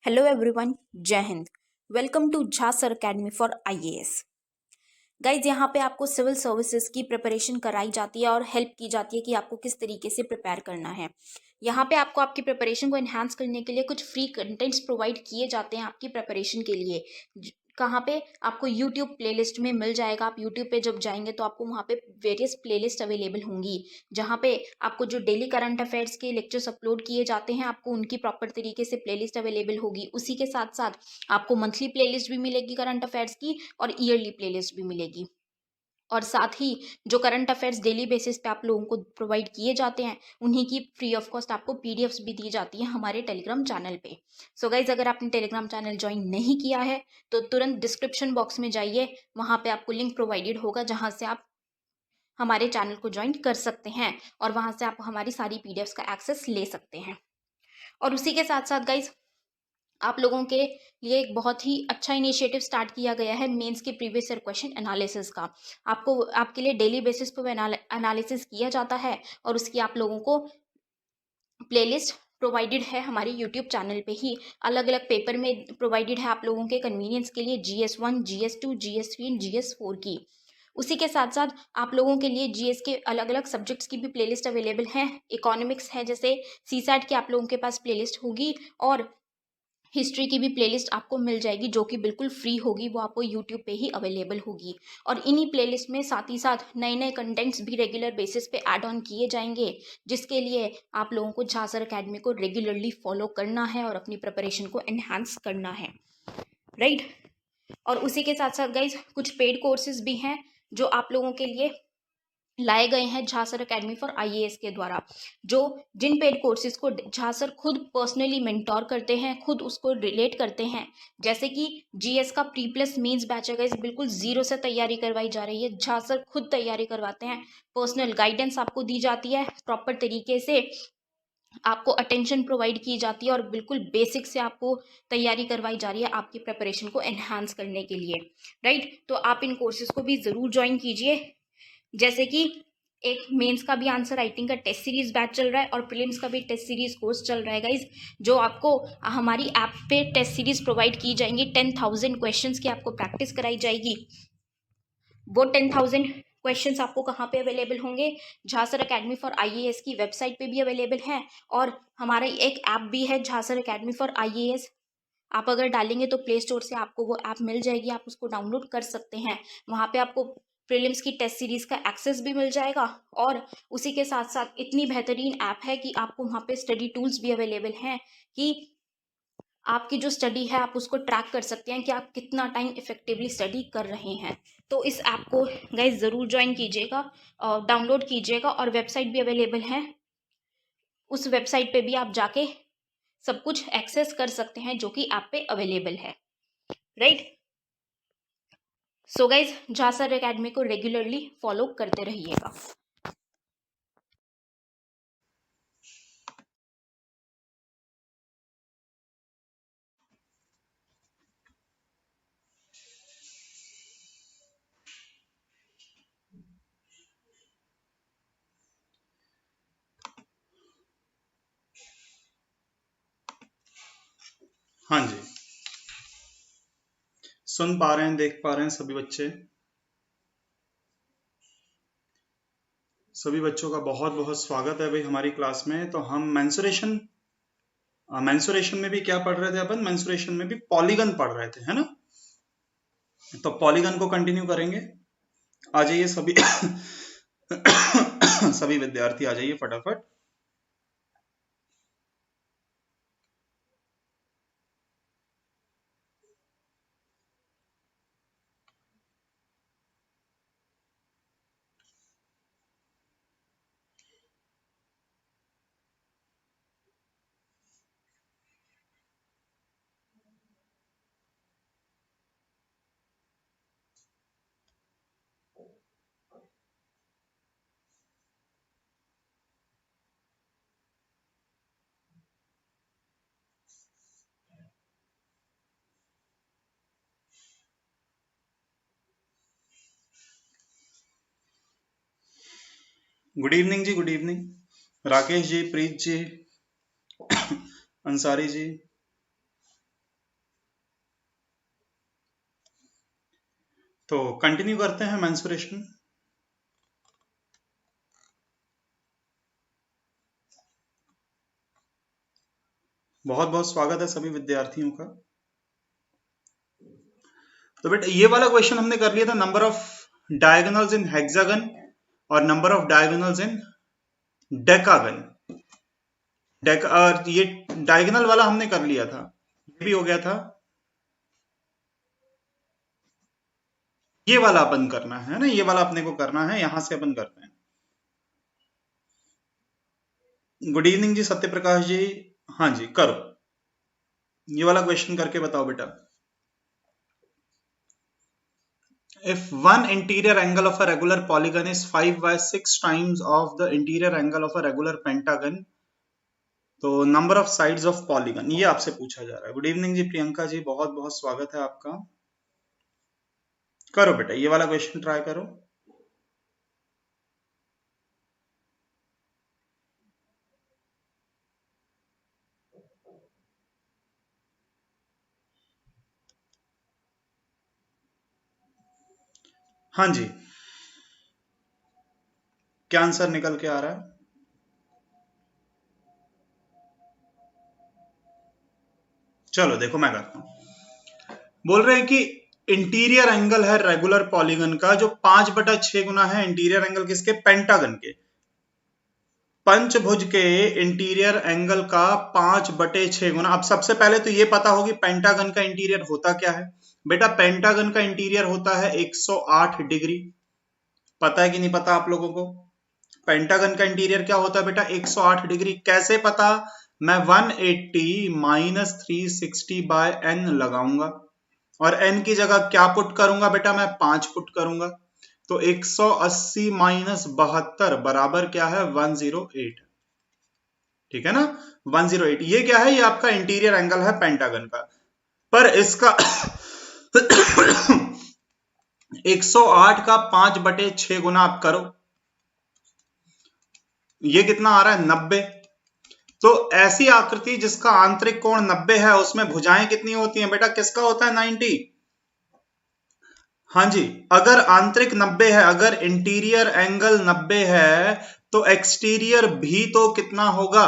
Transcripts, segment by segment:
Hello everyone, जय हिंद। Welcome to Jha sir academy for IAS. Guys, यहाँ पे आपको सिविल सर्विसेज की प्रिपरेशन कराई जाती है और हेल्प की जाती है कि आपको किस तरीके से प्रिपेयर करना है। यहाँ पे आपको आपकी प्रिपरेशन को एनहांस करने के लिए कुछ फ्री कंटेंट्स प्रोवाइड किए जाते हैं आपकी प्रिपरेशन के लिए। कहाँ पे आपको यूट्यूब प्लेलिस्ट में मिल जाएगा। आप यूट्यूब पे जब जाएंगे तो आपको वहाँ पे वेरियस प्लेलिस्ट अवेलेबल होंगी, जहाँ पे आपको जो डेली करंट अफेयर्स के लेक्चर्स अपलोड किए जाते हैं आपको उनकी प्रॉपर तरीके से प्लेलिस्ट अवेलेबल होगी। उसी के साथ साथ आपको मंथली प्लेलिस्ट भी मिलेगी करंट अफेयर्स की और ईयरली प्लेलिस्ट भी मिलेगी। और साथ ही जो करंट अफेयर्स डेली बेसिस पे आप लोगों को प्रोवाइड किए जाते हैं उन्हीं की फ्री ऑफ कॉस्ट आपको पीडीएफ्स भी दी जाती है हमारे टेलीग्राम चैनल पे। सो गाइज, अगर आपने टेलीग्राम चैनल ज्वाइन नहीं किया है तो तुरंत डिस्क्रिप्शन बॉक्स में जाइए, वहाँ पे आपको लिंक प्रोवाइडेड होगा जहाँ से आप हमारे चैनल को ज्वाइन कर सकते हैं और वहाँ से आप हमारी सारी पीडीएफ्स का एक्सेस ले सकते हैं। और उसी के साथ साथ गाइज, आप लोगों के लिए एक बहुत ही अच्छा इनिशिएटिव स्टार्ट किया गया है मेंस के प्रीवियस ईयर क्वेश्चन एनालिसिस का। आपको आपके लिए डेली बेसिस पर एनालिसिस किया जाता है और उसकी आप लोगों को प्लेलिस्ट प्रोवाइडेड है हमारे यूट्यूब चैनल पे ही। अलग अलग पेपर में प्रोवाइडेड है आप लोगों के कन्वीनियंस के लिए, GS1, GS2, GS3 and GS4 की। उसी के साथ साथ आप लोगों के लिए जीएस के अलग अलग सब्जेक्ट्स की भी प्लेलिस्ट अवेलेबल है। इकोनॉमिक्स है, जैसे सीसैट की आप लोगों के पास प्लेलिस्ट होगी और हिस्ट्री की भी प्लेलिस्ट आपको मिल जाएगी जो कि बिल्कुल फ्री होगी, वो आपको यूट्यूब पे ही अवेलेबल होगी। और इन्हीं प्लेलिस्ट में साथ ही साथ नए नए कंटेंट्स भी रेगुलर बेसिस पे ऐड ऑन किए जाएंगे, जिसके लिए आप लोगों को झा सर अकेडमी को रेगुलरली फॉलो करना है और अपनी प्रिपरेशन को एनहांस करना है, राइट। और उसी के साथ साथ गाइज, कुछ पेड कोर्सेज भी हैं जो आप लोगों के लिए लाए गए हैं Jha sir academy for IAS के द्वारा, जो जिन पेड कोर्सेज को झा सर खुद पर्सनली मेंटोर करते हैं, खुद उसको रिलेट करते हैं। जैसे कि जीएस का प्री प्लस मेंस बैच है गाइस, बिल्कुल जीरो से तैयारी करवाई जा रही है। झा सर खुद तैयारी करवाते हैं, पर्सनल गाइडेंस आपको दी जाती है, प्रॉपर तरीके से आपको अटेंशन प्रोवाइड की जाती है और बिल्कुल बेसिक से आपको तैयारी करवाई जा रही है आपकी प्रिपरेशन को एनहांस करने के लिए, राइट। तो आप इन कोर्सेज को भी ज़रूर ज्वाइन कीजिए। जैसे कि एक मेंस का भी आंसर राइटिंग का टेस्ट सीरीज बैच चल रहा है और प्रीलिम्स का भी टेस्ट सीरीज कोर्स चल रहा है गाइज, जो आपको हमारी ऐप पे टेस्ट सीरीज प्रोवाइड की जाएंगी। 10,000 क्वेश्चंस की आपको प्रैक्टिस कराई जाएगी। वो 10,000 क्वेश्चंस आपको कहाँ पे अवेलेबल होंगे? Jha sir academy for IAS की वेबसाइट पे भी अवेलेबल है और हमारा एक ऐप भी है Jha sir academy for IAS. आप अगर डालेंगे तो प्ले स्टोर से आपको वो ऐप मिल जाएगी, आप उसको डाउनलोड कर सकते हैं। वहाँ पे आपको प्रीलिम्स की टेस्ट सीरीज का एक्सेस भी मिल जाएगा और उसी के साथ साथ इतनी बेहतरीन ऐप है कि आपको वहाँ पे स्टडी टूल्स भी अवेलेबल हैं कि आपकी जो स्टडी है आप उसको ट्रैक कर सकते हैं कि आप कितना टाइम इफेक्टिवली स्टडी कर रहे हैं। तो इस ऐप को गाइज ज़रूर ज्वाइन कीजिएगा, डाउनलोड कीजिएगा और वेबसाइट भी अवेलेबल है। उस वेबसाइट पे भी आप जाके सब कुछ एक्सेस कर सकते हैं जो कि ऐप पे अवेलेबल है, right. So guys, Jha sir academy को रेगुलरली फॉलो करते रहिएगा। हाँ जी, सुन पा रहे हैं, देख पा रहे हैं सभी बच्चे। सभी बच्चों का बहुत बहुत स्वागत है भाई हमारी क्लास में। तो हम मेंसुरेशन में भी क्या पढ़ रहे थे अपन? मेंसुरेशन में भी पॉलीगन पढ़ रहे थे, है ना। तो पॉलीगन को कंटिन्यू करेंगे। आ जाइए सभी सभी विद्यार्थी आ जाइए फटाफट। गुड इवनिंग जी, गुड इवनिंग। राकेश जी, प्रीत जी, अंसारी जी, तो कंटिन्यू करते हैं मेंसुरेशन। बहुत बहुत स्वागत है सभी विद्यार्थियों का। तो बेटा ये वाला क्वेश्चन हमने कर लिया था, number of diagonals in hexagon और number of diagonals in decagon. और ये डायगोनल वाला हमने कर लिया था, ये भी हो गया था। ये वाला अपन करना है ना, ये वाला अपने को करना है, यहां से अपन करते हैं। गुड इवनिंग जी सत्य प्रकाश जी। हाँ जी करो, ये वाला क्वेश्चन करके बताओ बेटा। If one interior angle of a regular polygon is 5 by 6 times of the interior angle of a regular pentagon, तो number of sides of polygon ये आपसे पूछा जा रहा है। गुड इवनिंग जी प्रियंका जी, बहुत बहुत स्वागत है आपका। करो बेटा ये वाला क्वेश्चन ट्राई करो। हाँ जी, क्या आंसर निकल के आ रहा है? चलो देखो मैं करता हूं। बोल रहे हैं कि इंटीरियर एंगल है रेगुलर पॉलीगन का जो 5/6 गुना है इंटीरियर एंगल किसके, पेंटागन के। पंचभुज के इंटीरियर एंगल का 5/6 गुना। अब सबसे पहले तो ये पता होगी पेंटागन का इंटीरियर होता क्या है। बेटा पेंटागन का इंटीरियर होता है 108 डिग्री। पता है कि नहीं पता आप लोगों को? पेंटागन का इंटीरियर क्या होता है बेटा, 108 डिग्री। कैसे पता? मैं 180 माइनस 360 बाय एन लगाऊंगा और एन की जगह क्या पुट करूंगा बेटा, मैं 5 पुट करूंगा। तो 180 माइनस 72 बराबर क्या है, 108। ठीक है ना, 108। ये क्या है, ये आपका इंटीरियर एंगल है पेंटागन का। पर इसका 108 का 5/6 गुना आप करो, ये कितना आ रहा है, 90। तो ऐसी आकृति जिसका आंतरिक कोण 90 है उसमें भुजाएं कितनी होती हैं बेटा, किसका होता है, 90। हाँ जी, अगर आंतरिक 90 है, अगर इंटीरियर एंगल 90 है तो एक्सटीरियर भी तो कितना होगा,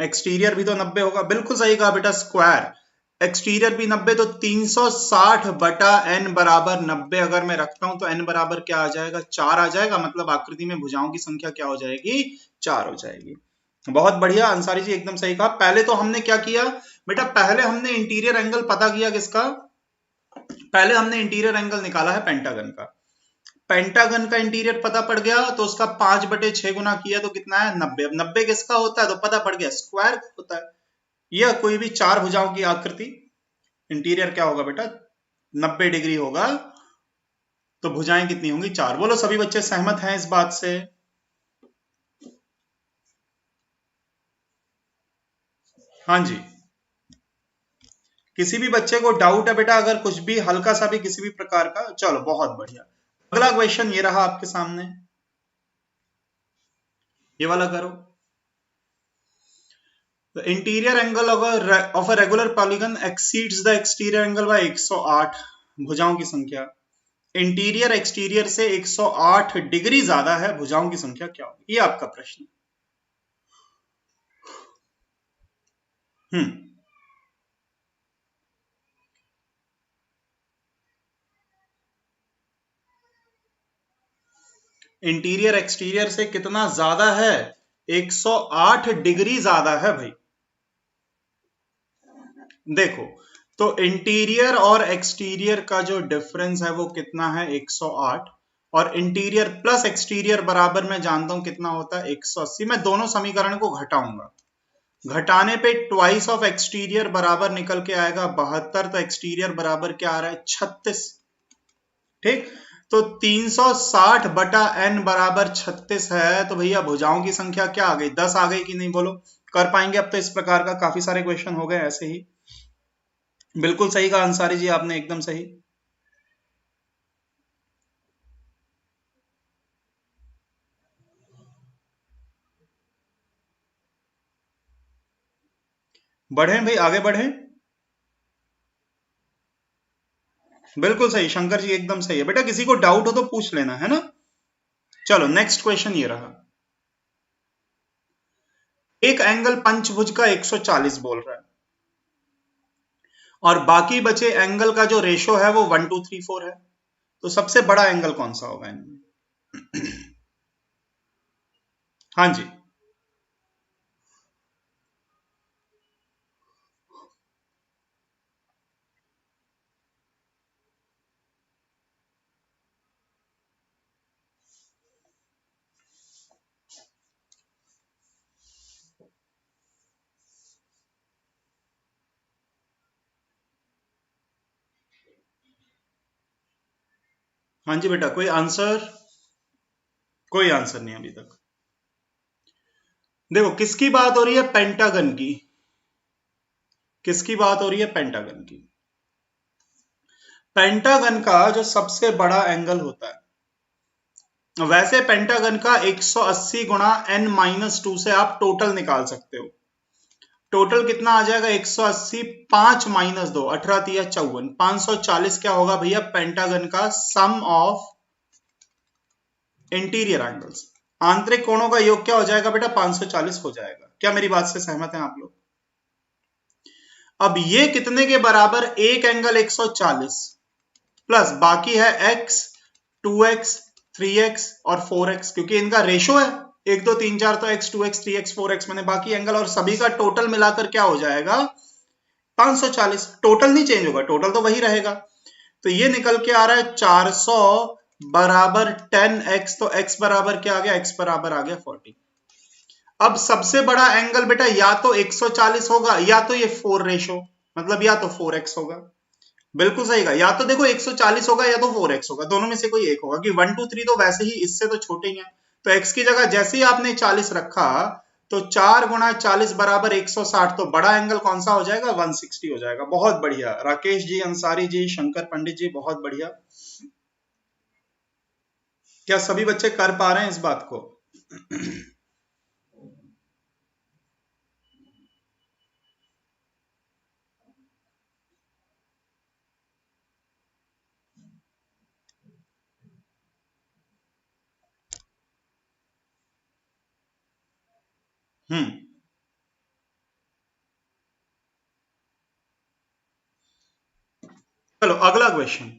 एक्सटीरियर भी तो 90 होगा। बिल्कुल सही कहा बेटा, स्क्वायर। एक्सटीरियर भी 90, तो 360/n बराबर 90 अगर मैं रखता हूं तो n बराबर क्या आ जाएगा, 4 आ जाएगा। मतलब आकृति में भुजाओं की संख्या क्या हो जाएगी, 4 हो जाएगी। बहुत बढ़िया अंसारी जी, एकदम सही कहा। पहले तो हमने क्या किया बेटा, पहले हमने इंटीरियर एंगल पता किया किसका, पहले हमने इंटीरियर एंगल निकाला है पेंटागन का। पेंटागन का इंटीरियर पता पड़ गया तो उसका 5/6 गुना किया तो कितना है, 90। अब 90 किसका होता है तो पता पड़ गया, स्क्वायर होता है। यह कोई भी 4 भुजाओं की आकृति, इंटीरियर क्या होगा बेटा, 90 डिग्री होगा। तो भुजाएं कितनी होंगी, 4। बोलो सभी बच्चे सहमत हैं इस बात से? हाँ जी, किसी भी बच्चे को डाउट है बेटा, अगर कुछ भी हल्का सा भी किसी भी प्रकार का, चलो बहुत बढ़िया। अगला क्वेश्चन ये रहा आपके सामने, ये वाला करो। The interior angle of a regular polygon exceeds the exterior angle by 108। भुजाओं की संख्या इंटीरियर एक्सटीरियर से 108 डिग्री ज्यादा है, भुजाओं की संख्या क्या होगी, ये आपका प्रश्न। हम्म, इंटीरियर एक्सटीरियर से कितना ज्यादा है, 108 डिग्री ज्यादा है भाई। देखो, तो इंटीरियर और एक्सटीरियर का जो डिफरेंस है वो कितना है, 108। और इंटीरियर प्लस एक्सटीरियर बराबर मैं जानता हूं कितना होता है, 180। मैं दोनों समीकरण को घटाऊंगा, घटाने पे ट्वाइस ऑफ एक्सटीरियर बराबर निकल के आएगा 72। तो एक्सटीरियर बराबर क्या आ रहा है, 36। ठीक, तो 360/n बराबर 36 है। तो भैया भुजाओं की संख्या क्या आ गई, 10 आ गई कि नहीं, बोलो कर पाएंगे? अब तो इस प्रकार का काफी सारे क्वेश्चन हो गए ऐसे ही। बिल्कुल सही कहा अंसारी जी आपने, एकदम सही। बढ़े भाई, आगे बढ़े। बिल्कुल सही शंकर जी, एकदम सही है बेटा। किसी को डाउट हो तो पूछ लेना, है ना। चलो नेक्स्ट क्वेश्चन ये रहा। एक एंगल पंचभुज का 140 बोल रहा है और बाकी बचे एंगल का जो रेशो है वो 1 2 3 4 है। तो सबसे बड़ा एंगल कौन सा होगा इनमें? हाँ जी, हाँ जी बेटा, कोई आंसर? कोई आंसर नहीं अभी तक। देखो किसकी बात हो रही है? पेंटागन की। किसकी बात हो रही है? पेंटागन की। पेंटागन का जो सबसे बड़ा एंगल होता है, वैसे पेंटागन का 180 गुणा n-2 से आप टोटल निकाल सकते हो। टोटल कितना आ जाएगा? 180 5 - 2 18 3 54 540 क्या होगा भैया? पेंटागन का सम ऑफ इंटीरियर एंगल्स, आंतरिक कोणों का योग क्या हो जाएगा बेटा? 540 हो जाएगा। क्या मेरी बात से सहमत हैं आप लोग? अब ये कितने के बराबर? एक एंगल 140 प्लस बाकी है x 2x 3x और 4x, क्योंकि इनका रेशो है 1 2 3 4, तो x 2x 3x 4x मैंने बाकी एंगल और सभी का टोटल मिलाकर क्या हो जाएगा? 540। टोटल नहीं चेंज होगा, टोटल तो वही रहेगा। तो ये निकल के आ रहा है 400 बराबर 10x, तो x बराबर क्या आ गया? x बराबर आ गया 40। अब सबसे बड़ा एंगल बेटा या तो 140 होगा या तो ये 4 रेशो, मतलब या तो 4x होगा। बिल्कुल सही कहा, या तो देखो 140 होगा या तो 4x होगा, दोनों में से कोई एक होगा। कि 1 2 3 तो वैसे ही इससे तो छोटे ही हैं, तो x की जगह जैसे ही आपने 40 रखा तो 4 गुणा 40 बराबर 160, तो बड़ा एंगल कौन सा हो जाएगा? 160 हो जाएगा। बहुत बढ़िया राकेश जी, अंसारी जी, शंकर पंडित जी, बहुत बढ़िया। क्या सभी बच्चे कर पा रहे हैं इस बात को? चलो अगला क्वेश्चन,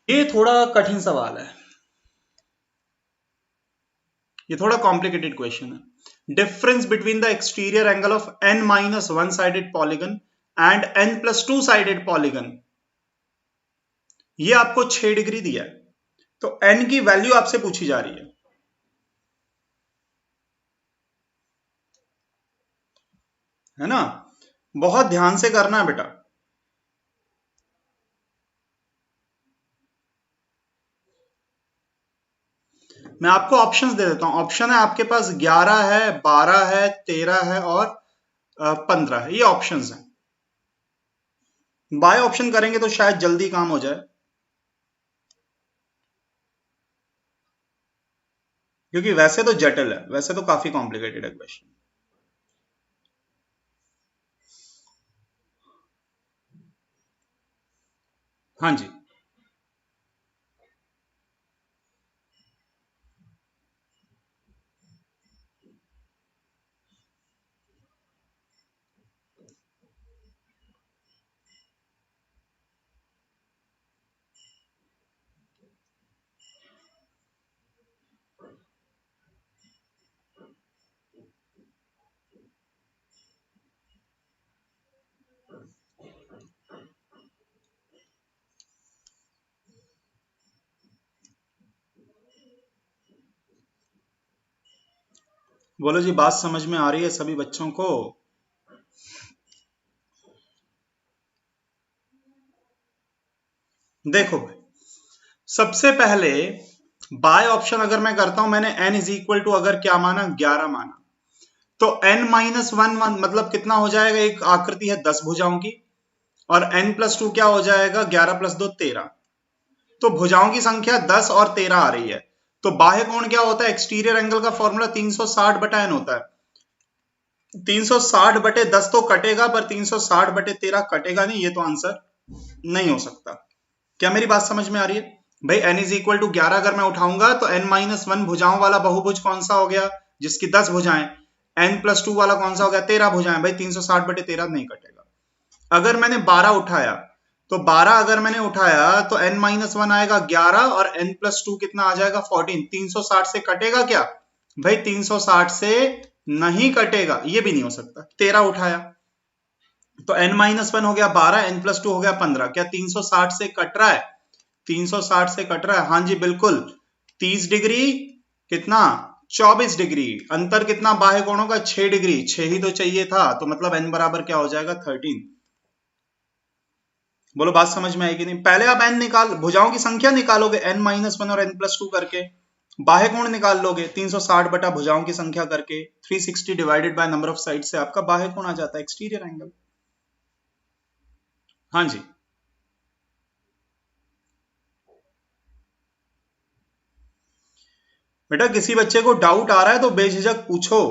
ये थोड़ा कठिन सवाल है, ये थोड़ा कॉम्प्लिकेटेड क्वेश्चन है। Difference between the exterior angle of n-1 sided polygon and n+2 sided polygon, ये आपको 6 डिग्री दिया है, तो n की वैल्यू आपसे पूछी जा रही है ना। बहुत ध्यान से करना है बेटा। मैं आपको ऑप्शंस दे देता हूं। ऑप्शन है आपके पास 11 है, 12 है, 13 है और 15 है, ये ऑप्शंस हैं। बाय ऑप्शन करेंगे तो शायद जल्दी काम हो जाए, क्योंकि वैसे तो जटिल है, वैसे तो काफी कॉम्प्लिकेटेड है क्वेश्चन। हाँ जी, बोलो जी, बात समझ में आ रही है सभी बच्चों को? देखो भाई, सबसे पहले बाय ऑप्शन अगर मैं करता हूं, मैंने n इज इक्वल टू अगर क्या माना? 11 माना, तो n-1 मतलब कितना हो जाएगा? एक आकृति है 10 भुजाओं की, और n+2 क्या हो जाएगा? 11 + 2 13, तो भुजाओं की संख्या 10 और 13 आ रही है। तो बाह्य कोण क्या होता है? एक्सटीरियर एंगल का फॉर्मूला 360/n होता है। 360/10 तो कटेगा, पर 360/13 कटेगा नहीं, ये तो आंसर नहीं हो सकता। क्या मेरी बात समझ में आ रही है भाई? n इज इक्वल टू 11 अगर मैं उठाऊंगा तो n-1 भुजाओं वाला बहुभुज कौन सा हो गया जिसकी 10 भुजाएं, n+2 वाला कौन सा हो गया 13 भुजाएं। भाई 360/13 नहीं कटेगा। अगर मैंने 12 उठाया तो 12 अगर मैंने उठाया तो n-1 आएगा 11 और n+2 कितना आ जाएगा 14। 360 से कटेगा क्या भाई? 360 से नहीं कटेगा, ये भी नहीं हो सकता। 13 उठाया तो n-1 हो गया 12, n+2 हो गया 15। क्या 360 से कट रहा है? 360 से कट रहा है, हाँ जी बिल्कुल। 30 डिग्री कितना 24 डिग्री। अंतर कितना बाह्य कोणों का 6 डिग्री। 6 ही तो चाहिए था, तो मतलब n बराबर क्या हो जाएगा 13। बोलो बात समझ में आएगी नहीं? पहले आप n निकाल, भुजाओं की संख्या निकालोगे n-1 और n+2 करके, बाह्य कोण निकाल लोगे 360 बटा भुजाओं की संख्या करके 360 divided by number of side से आपका बाह्य कोण आ जाता है, एक्सटीरियर एंगल। हाँ जी। बेटा किसी बच्चे को डाउट आ रहा है तो बेझिझक पूछो।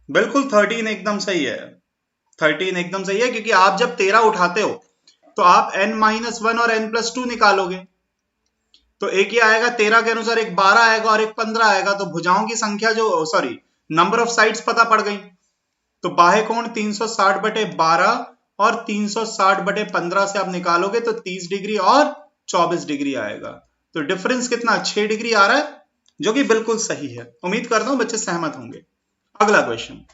बिल्कुल 13 एकदम सही है। 13 एकदम सही है, क्योंकि आप जब 13 उठाते हो तो आप n-1 और n+2 निकालोगे तो एक ही आएगा 13 के अनुसार, एक 12 आएगा और एक 15 आएगा। तो भुजाओं की संख्या जो सॉरी नंबर ऑफ साइड्स पता पड़ गई। तो बाह्य कोण 360/12 और 360/15 से आप निकालोगे तो 30 डिग्री और 24 डिग्री आएगा। तो डिफरेंस कितना 6 डिग्री आ रहा है, जो कि बिल्कुल सही है। उम्मीद करता हूं बच्चे सहमत होंगे। अगला क्वेश्चन।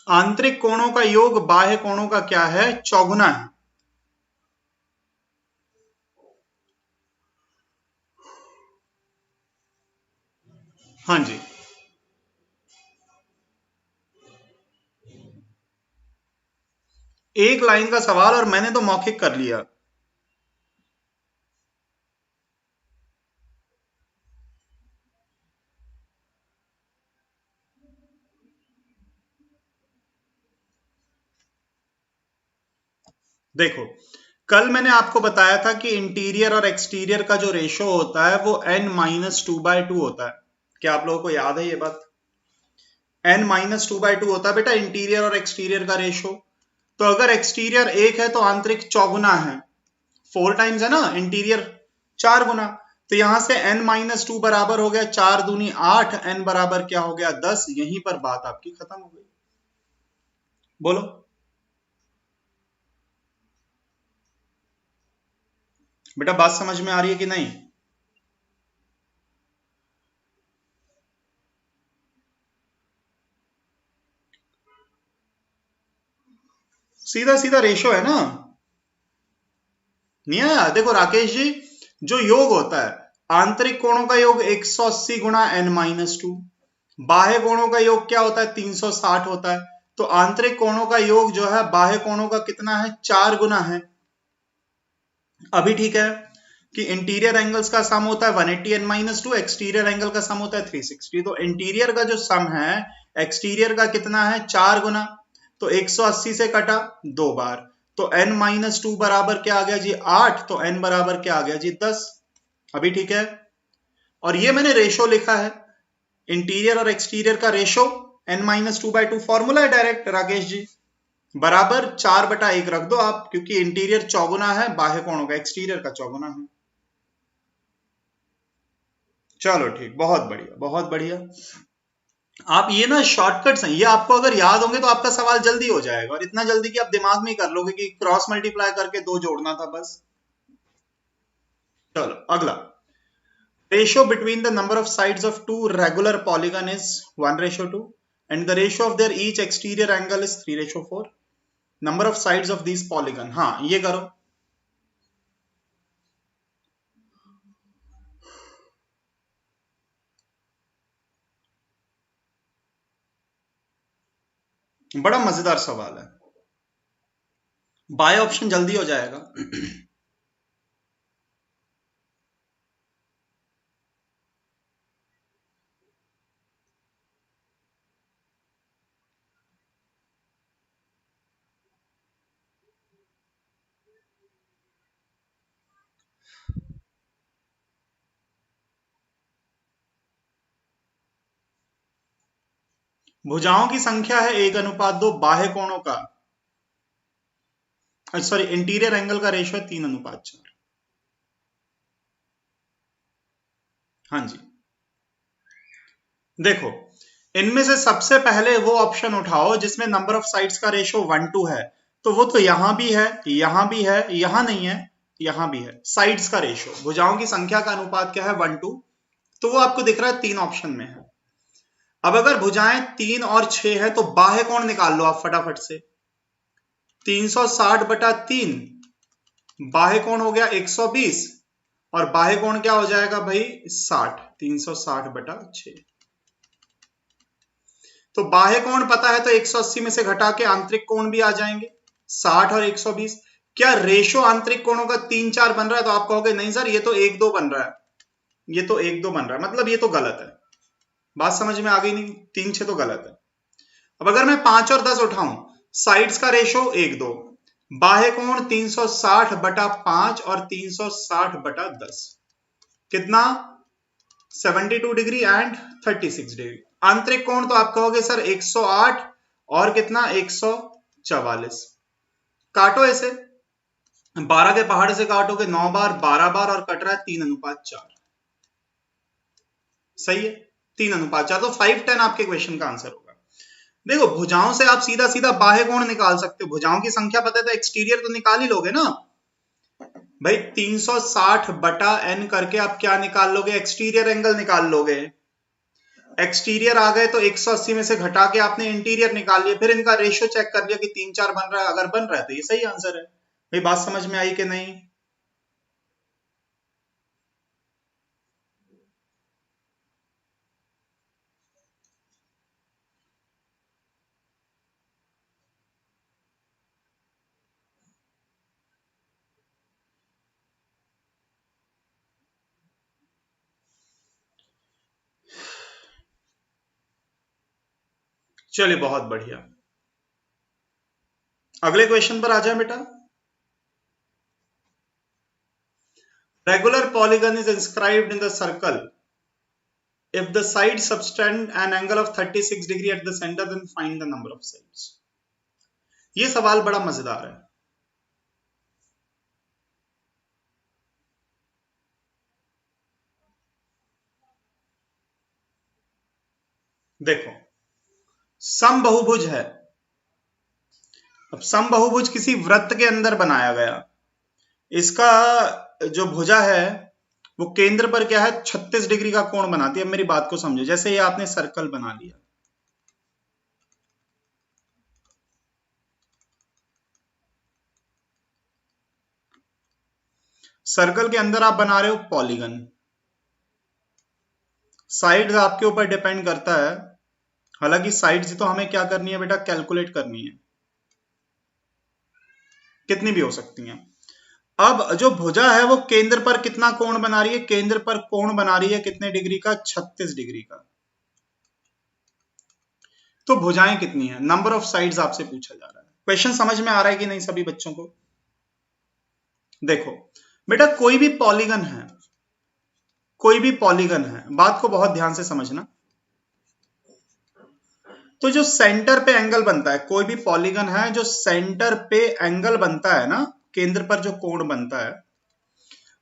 आंतरिक कोणों का योग बाह्य कोणों का क्या है? चौगुना है। हाँ जी। एक लाइन का सवाल और मैंने तो मौखिक कर लिया। देखो कल मैंने आपको बताया था कि इंटीरियर और एक्सटीरियर का जो रेशो होता है वो n-2/2 होता है। क्या आप लोगों को याद है ये बात? n-2/2 होता है बेटा इंटीरियर और एक्सटीरियर का रेशो। तो अगर एक्सटीरियर 1 है तो आंतरिक चौगुना है, 4 टाइम्स है ना, इंटीरियर 4 गुना। तो यहां से n-2 बराबर हो गया 4 दूनी 8, n बराबर क्या हो गया 10। यहीं पर बात आपकी खत्म हो गई। बोलो बेटा बात समझ में आ रही है कि नहीं? सीधा सीधा रेशो है ना, नहीं आया? देखो राकेश जी, जो योग होता है आंतरिक कोणों का योग 180 गुणा n-2, बाह्य कोणों का योग क्या होता है 360 होता है। तो आंतरिक कोणों का योग जो है बाह्य कोणों का कितना है 4 गुना है। अभी ठीक है कि इंटीरियर एंगल्स का सम होता है 180 n-2, एक्सटीरियर एंगल का सम होता है 360। तो इंटीरियर का जो सम है एक्सटीरियर का कितना है 4 गुना। तो 180 से कटा 2 बार, तो n-2 बराबर क्या आ गया जी 8। तो n बराबर क्या आ गया जी 10। अभी ठीक है। और ये मैंने रेशो लिखा है, इंटीरियर और एक्सटीरियर का रेशो n-2/2 फॉर्मूला है डायरेक्ट राकेश जी, बराबर 4/1 रख दो आप, क्योंकि इंटीरियर चौगुना है बाह्य कोणों का, एक्सटीरियर का चौगुना है। चलो ठीक, बहुत बढ़िया बहुत बढ़िया। आप ये ना शॉर्टकट्स हैं, ये आपको अगर याद होंगे तो आपका सवाल जल्दी हो जाएगा, और इतना जल्दी कि आप दिमाग में ही कर लोगे कि क्रॉस मल्टीप्लाई करके 2 जोड़ना था बस। चलो अगला। Ratio between the number of sides of two regular polygon is 1:2 and the ratio of their each exterior angle is 3:4. Number of sides of these polygon, हाँ ये करो। बड़ा मजेदार सवाल है, बाय ऑप्शन जल्दी हो जाएगा। भुजाओं की संख्या है 1:2, बाह्य कोणों का सॉरी इंटीरियर एंगल का रेशियो है 3:4। हाँ जी, देखो इनमें से सबसे पहले वो ऑप्शन उठाओ जिसमें नंबर ऑफ साइड्स का रेशियो 1:2 है, तो वो तो यहां भी है, यहां भी है, यहां नहीं है, यहां भी है। साइड्स का रेशियो, भुजाओं की संख्या का अनुपात क्या है 1:2, तो वो आपको दिख रहा है 3 ऑप्शन में है। अब अगर भुजाएं 3 और 6 है तो बाह्य कोण निकाल लो आप फटाफट से। 360/3 बाह्य कोण हो गया 120 और बाह्य कोण क्या हो जाएगा भाई 60, 360/6। तो बाह्य कोण पता है तो 180 में से घटा के आंतरिक कोण भी आ जाएंगे 60 और 120। क्या रेशो आंतरिक कोणों का 3-4 बन रहा है? तो आप कहोगे नहीं सर ये तो 1-2 बन रहा है, ये तो 1-2 बन रहा है, मतलब ये तो गलत है। बात समझ में आ गई नहीं? 3-6 तो गलत है। अब अगर मैं 5 और 10 उठाऊं, साइड्स का रेशो 1-2, बाह्य कोण 360/5 और 360/10 कितना 72 डिग्री एंड 36 डिग्री। आंतरिक कोण तो आप कहोगे सर 108 और कितना 144। काटो ऐसे, 12 के पहाड़ से काटोगे 9 बार 12 बार और कट रहा है 3:4। सही है, 3:4, तो 510 आपके क्वेश्चन का आंसर होगा। देखो भुजाओं से आप सीधा सीधा बाह्य कोण निकाल सकते हो, भुजाओं की संख्या पता है तो एक्सटीरियर तो निकाल ही लोगे ना भाई। 360/n करके आप क्या निकाल लोगे? एक्सटीरियर एंगल निकाल लोगे। एक्सटीरियर आ गए तो 180 में से घटा के आपने इंटीरियर निकाल लिया, फिर इनका रेशियो चेक कर लिया कि 3-4 बन रहा है, अगर बन रहा है तो ये सही आंसर है। भाई बात समझ में आई कि नहीं? चलिए बहुत बढ़िया, अगले क्वेश्चन पर आ जाए बेटा। Regular polygon is inscribed in the circle if the sides subtend an angle of 36 degree at the center, then find the number of sides। ये सवाल बड़ा मजेदार है। देखो समबहुभुज है, अब समबहुभुज किसी वृत्त के अंदर बनाया गया, इसका जो भुजा है वो केंद्र पर क्या है 36 डिग्री का कोण बनाती है। अब मेरी बात को समझो, जैसे ये आपने सर्कल बना लिया, सर्कल के अंदर आप बना रहे हो पॉलीगन, साइड्स आपके ऊपर डिपेंड करता है, हालांकि साइड्स तो हमें क्या करनी है बेटा कैलकुलेट करनी है, कितनी भी हो सकती हैं। अब जो भुजा है वो केंद्र पर कितना कोण बना रही है? केंद्र पर कोण बना रही है कितने डिग्री का? 36 डिग्री का। तो भुजाएं कितनी है? नंबर ऑफ साइड्स आपसे पूछा जा रहा है। क्वेश्चन समझ में आ रहा है कि नहीं सभी बच्चों को? देखो बेटा कोई भी पॉलीगन है, कोई भी पॉलीगन है, बात को बहुत ध्यान से समझना। तो जो सेंटर पे एंगल बनता है, कोई भी पॉलीगन है जो सेंटर पे एंगल बनता है ना, केंद्र पर जो कोण बनता है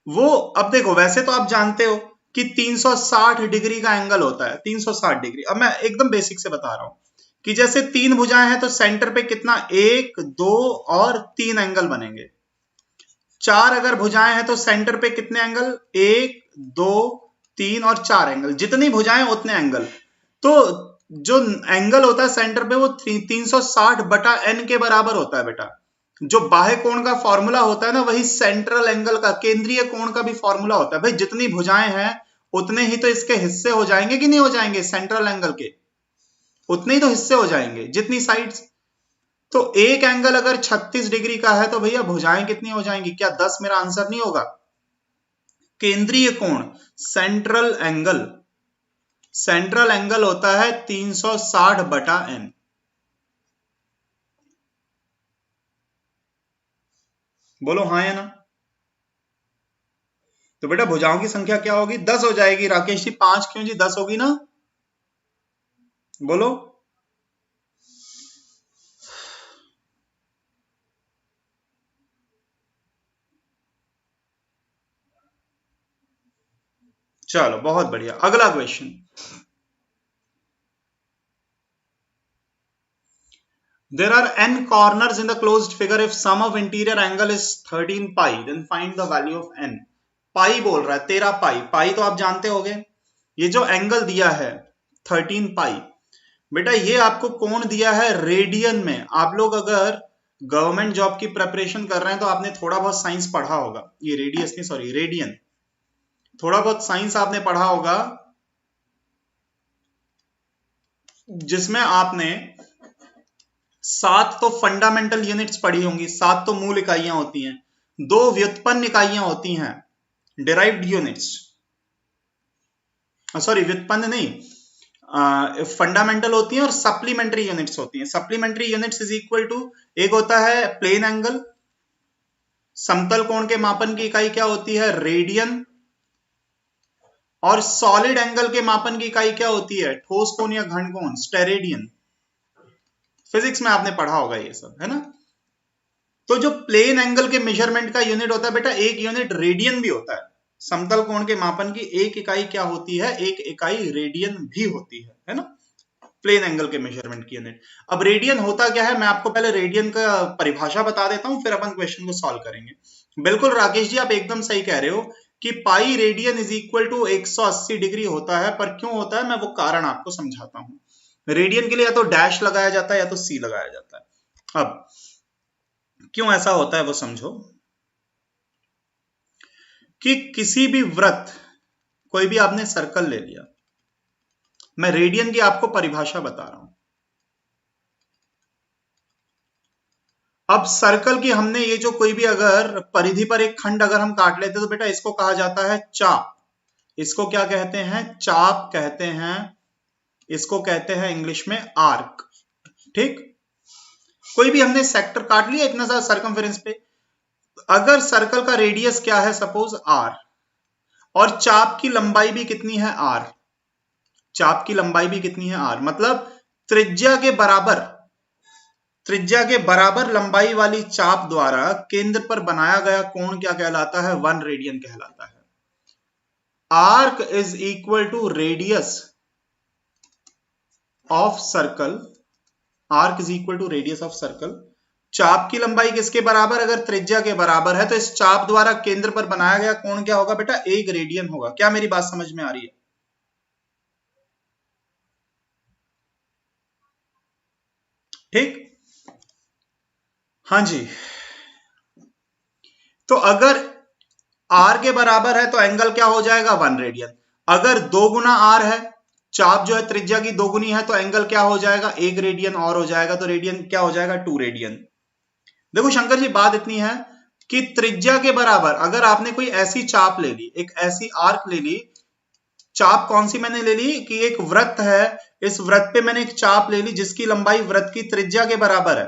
वो, अब देखो वैसे तो आप जानते हो कि 360 डिग्री का एंगल होता है, 360 डिग्री। अब मैं एकदम बेसिक से बता रहा हूं कि जैसे 3 भुजाएं हैं तो सेंटर पे कितना 1, 2 और 3 एंगल बनेंगे। 4 अगर भुजाएं हैं तो सेंटर पे कितने एंगल? 1, 2, 3 और 4 एंगल। जितनी भुजाएं उतने एंगल। तो जो एंगल होता है सेंटर पे वो 360/n के बराबर होता है बेटा। जो बाह्य कोण का फॉर्मूला होता है ना, वही सेंट्रल एंगल का, केंद्रीय कोण का भी फॉर्मूला होता है। भाई जितनी भुजाएं हैं उतने ही तो इसके हिस्से हो जाएंगे कि नहीं हो जाएंगे? सेंट्रल एंगल के उतने ही तो हिस्से हो जाएंगे जितनी साइड्स। तो एक एंगल अगर 36 डिग्री का है तो भैया भुजाएं कितनी हो जाएंगी? क्या 10 मेरा आंसर नहीं होगा? केंद्रीय कोण सेंट्रल एंगल, सेंट्रल एंगल होता है 360/n। बोलो हाँ या ना? तो बेटा भुजाओं की संख्या क्या होगी? 10 हो जाएगी। राकेश जी 5 क्यों जी? 10 होगी ना? बोलो चलो बहुत बढ़िया, अगला question. There are n corners in the closed figure. If sum of interior angle is 13 pi, then find the value of n. पाई बोल रहा है, 13 पाई। पाई तो आप जानते होंगे, ये जो एंगल दिया है 13 पाई, बेटा ये आपको कोण दिया है रेडियन में। आप लोग अगर गवर्नमेंट जॉब की प्रिपरेशन कर रहे हैं तो आपने थोड़ा बहुत साइंस पढ़ा होगा, ये रेडियस नहीं सॉरी रेडियन, थोड़ा बहुत साइंस आपने पढ़ा होगा, जिसमें आपने 7 तो फंडामेंटल यूनिट्स पढ़ी होंगी, 7 तो मूल इकाइयां होती हैं, 2 व्युत्पन्न इकाइयां होती हैं, डिराइव्ड यूनिट्स, सॉरी व्युत्पन्न नहीं, फंडामेंटल होती हैं और सप्लीमेंट्री यूनिट्स होती हैं। Supplementary units is equal to, एक होता है प्लेन एंगल, समतल कोण के मापन की इकाई क्या होती है रेडियन, और सॉलिड एंगल के मापन की इकाई क्या होती है ठोस कोण या घन कोण, स्टेरेडियन। फिजिक्स में आपने पढ़ा होगा ये सब, है ना। तो जो प्लेन एंगल के मेजरमेंट का यूनिट होता है बेटा, एक यूनिट रेडियन भी होता है। समतल कोण के मापन की एक इकाई क्या होती है, एक इकाई रेडियन भी होती है ना, प्लेन एंगल के मेजरमेंट की यूनिट। अब रेडियन होता क्या है, मैं आपको पहले रेडियन का परिभाषा बता देता हूं, फिर अपन क्वेश्चन को सॉल्व करेंगे। बिल्कुल राकेश जी, आप एकदम सही कह रहे हो कि pi radian is equal to 180 degree होता है, पर क्यों होता है मैं वो कारण आपको समझाता हूं। रेडियन के लिए या तो डैश लगाया जाता है या तो सी लगाया जाता है। अब क्यों ऐसा होता है वो समझो, कि किसी भी वृत्त, कोई भी आपने सर्कल ले लिया, मैं रेडियन की आपको परिभाषा बता रहा हूं। अब सर्कल की हमने ये जो कोई भी अगर परिधि पर एक खंड अगर हम काट लेते तो बेटा इसको कहा जाता है चाप। इसको क्या कहते हैं, चाप कहते हैं, इसको कहते हैं इंग्लिश में आर्क। ठीक, कोई भी हमने सेक्टर काट लिया इतना सा सर्कमफेरेंस पे, अगर सर्कल का रेडियस क्या है सपोज r, और चाप की लंबाई भी कितनी है r, चाप की लंबाई भी कितनी है r, मतलब त्रिज्या के बराबर लंबाई वाली चाप द्वारा केंद्र पर बनाया गया कोण क्या कहलाता है, 1 रेडियन कहलाता है। Arc is equal to radius of circle, arc is equal to radius of circle. चाप की लंबाई किसके बराबर, अगर त्रिज्या के बराबर है तो इस चाप द्वारा केंद्र पर बनाया गया कोण क्या होगा बेटा, 1 रेडियन होगा। क्या मेरी बात समझ में आ रही है? ठीक, हाँ जी। तो अगर r के बराबर है तो एंगल क्या हो जाएगा, 1 रेडियन। अगर 2 गुना r है, चाप जो है त्रिज्या की 2 गुनी है, तो एंगल क्या हो जाएगा, 1 रेडियन और हो जाएगा, तो रेडियन क्या हो जाएगा, 2 रेडियन। देखो शंकर जी, बात इतनी है कि त्रिज्या के बराबर अगर आपने कोई ऐसी चाप ले ली, एक ऐसी आर्क ले ली, चाप कौन सी मैंने ले ली कि एक वृत्त है, इस वृत्त पे मैंने एक चाप ले ली जिसकी लंबाई वृत्त की त्रिज्या के बराबर है,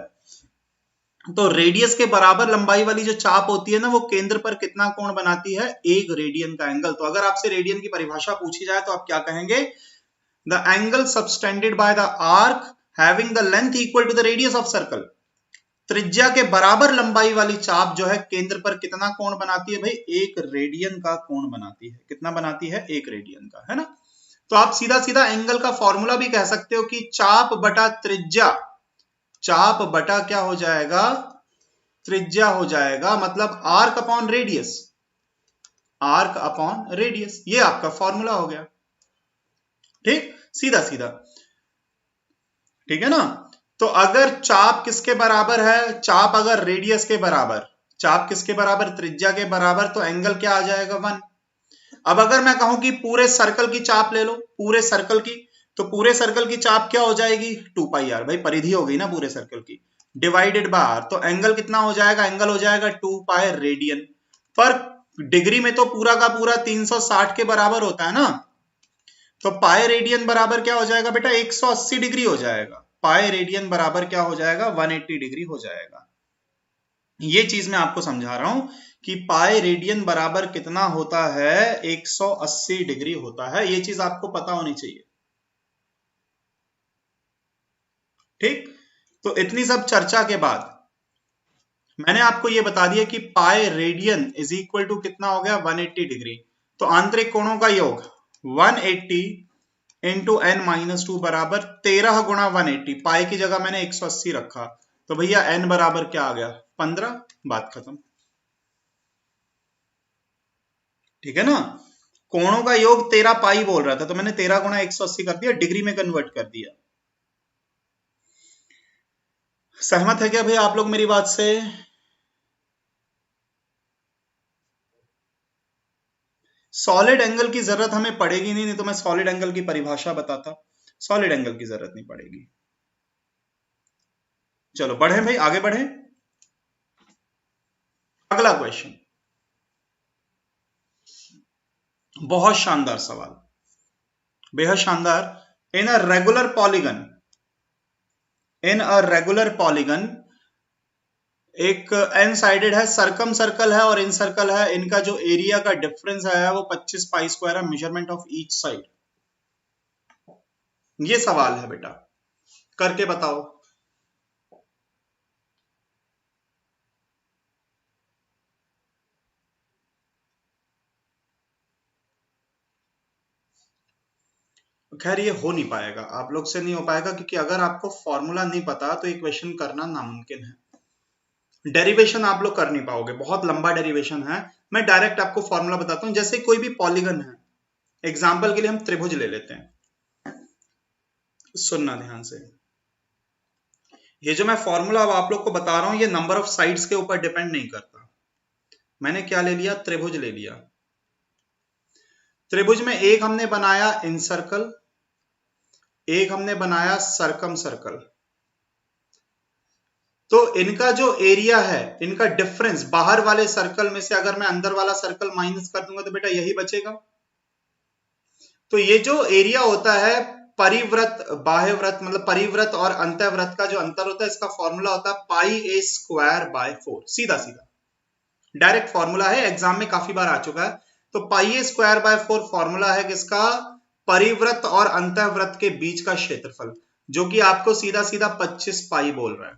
तो रेडियस के बराबर लंबाई वाली जो चाप होती है ना, वो केंद्र पर कितना कोण बनाती है, 1 रेडियन का एंगल। तो अगर आपसे रेडियन की परिभाषा पूछी जाए तो आप क्या कहेंगे, the angle subtended by the arc having the length equal to the radius of circle. त्रिज्या के बराबर लंबाई वाली चाप जो है केंद्र पर कितना कोण बनाती है भाई, 1 रेडियन का कोण बनाती है। कितना बनाती है, 1 रेडियन का, है ना। तो आप सीधा सीधा एंगल का फॉर्मूला भी कह सकते हो कि चाप बटा त्रिज्या, चाप बटा क्या हो जाएगा, त्रिज्या हो जाएगा, मतलब arc upon radius, arc upon radius, ये आपका फॉर्मूला हो गया। ठीक, सीधा सीधा, ठीक है ना। तो अगर चाप किसके बराबर है, चाप अगर रेडियस के बराबर, चाप किसके बराबर, त्रिज्या के बराबर, तो एंगल क्या आ जाएगा, 1। अब अगर मैं कहूं कि पूरे सर्कल की चाप ले लो, पूरे सर्कल की, तो पूरे सर्कल की चाप क्या हो जाएगी, 2 पाई आर, भाई परिधि हो गई ना पूरे सर्कल की, डिवाइडेड बाय आर, तो एंगल कितना हो जाएगा, एंगल हो जाएगा 2 पाई रेडियन। पर डिग्री में तो पूरा का पूरा 360 के बराबर होता है ना, तो पाई रेडियन बराबर क्या हो जाएगा बेटा, 180 डिग्री हो जाएगा। पाई रेडियन बराबर क्या हो जाएगा, 180 डिग्री हो जाएगा। ये चीज मैं आपको समझा रहा हूं कि पाई रेडियन बराबर कितना होता है, 180 डिग्री होता है। ये चीज आपको पता होनी चाहिए। ठीक, तो इतनी सब चर्चा के बाद मैंने आपको ये बता दिया कि pi radian is equal to कितना हो गया, 180 डिग्री। तो आंतरिक कोणों का योग 180 इंटू n माइनस 2 बराबर 13 गुणा 180। पाई की जगह मैंने 180 रखा, तो भैया n बराबर क्या आ गया 15। बात खत्म। ठीक है ना, कोणों का योग 13 पाई बोल रहा था, तो मैंने 13 गुणा 180 कर दिया, डिग्री में कन्वर्ट कर दिया। सहमत है क्या भैया आप लोग मेरी बात से? सॉलिड एंगल की जरूरत हमें पड़ेगी नहीं तो मैं सॉलिड एंगल की परिभाषा बताता। सॉलिड एंगल की जरूरत नहीं पड़ेगी। चलो बढ़े भाई, आगे बढ़े। अगला क्वेश्चन बहुत शानदार सवाल, बेहद शानदार। इन अ रेगुलर पॉलीगन एक एन साइडेड है, सरकम सर्कल है और इन सर्कल है, इनका जो एरिया का डिफरेंस है वो 25 पाई स्क्वायर है, मेजरमेंट ऑफ ईच साइड। ये सवाल है बेटा, करके बताओ। खैर ये हो नहीं पाएगा, आप लोग से नहीं हो पाएगा, क्योंकि अगर आपको फॉर्मूला नहीं पता तो ये क्वेश्चन करना नामुमकिन है। डेरिवेशन आप लोग कर नहीं पाओगे, बहुत लंबा डेरिवेशन है। मैं डायरेक्ट आपको फॉर्मूला बताता हूं। जैसे कोई भी पॉलीगन है, एग्जाम्पल के लिए हम त्रिभुज ले लेते हैं, सुनना ध्यान से। ये जो मैं फॉर्मूला अब आप लोग को बता रहा हूं, ये नंबर ऑफ साइड्स के ऊपर डिपेंड नहीं करता। मैंने क्या ले लिया, त्रिभुज ले लिया। त्रिभुज में एक हमने बनाया इन सर्कल, एक हमने बनाया सरकम सर्कल। तो इनका जो एरिया है, इनका डिफरेंस, बाहर वाले सर्कल में से अगर मैं अंदर वाला सर्कल माइनस कर दूंगा तो बेटा यही बचेगा। तो ये जो एरिया होता है परिव्रत बाह्यव्रत, मतलब परिव्रत और अंतःव्रत का जो अंतर होता है, इसका फॉर्मूला होता है पाई ए स्क्वायर बाय 4। सीधा सीधा डायरेक्ट फॉर्मूला है, एग्जाम में काफी बार आ चुका है। तो pi A square by 4 formula है किसका, परिव्रत और अंतःव्रत के बीच का क्षेत्रफल, जो कि आपको सीधा सीधा 25 पाई बोल रहा है।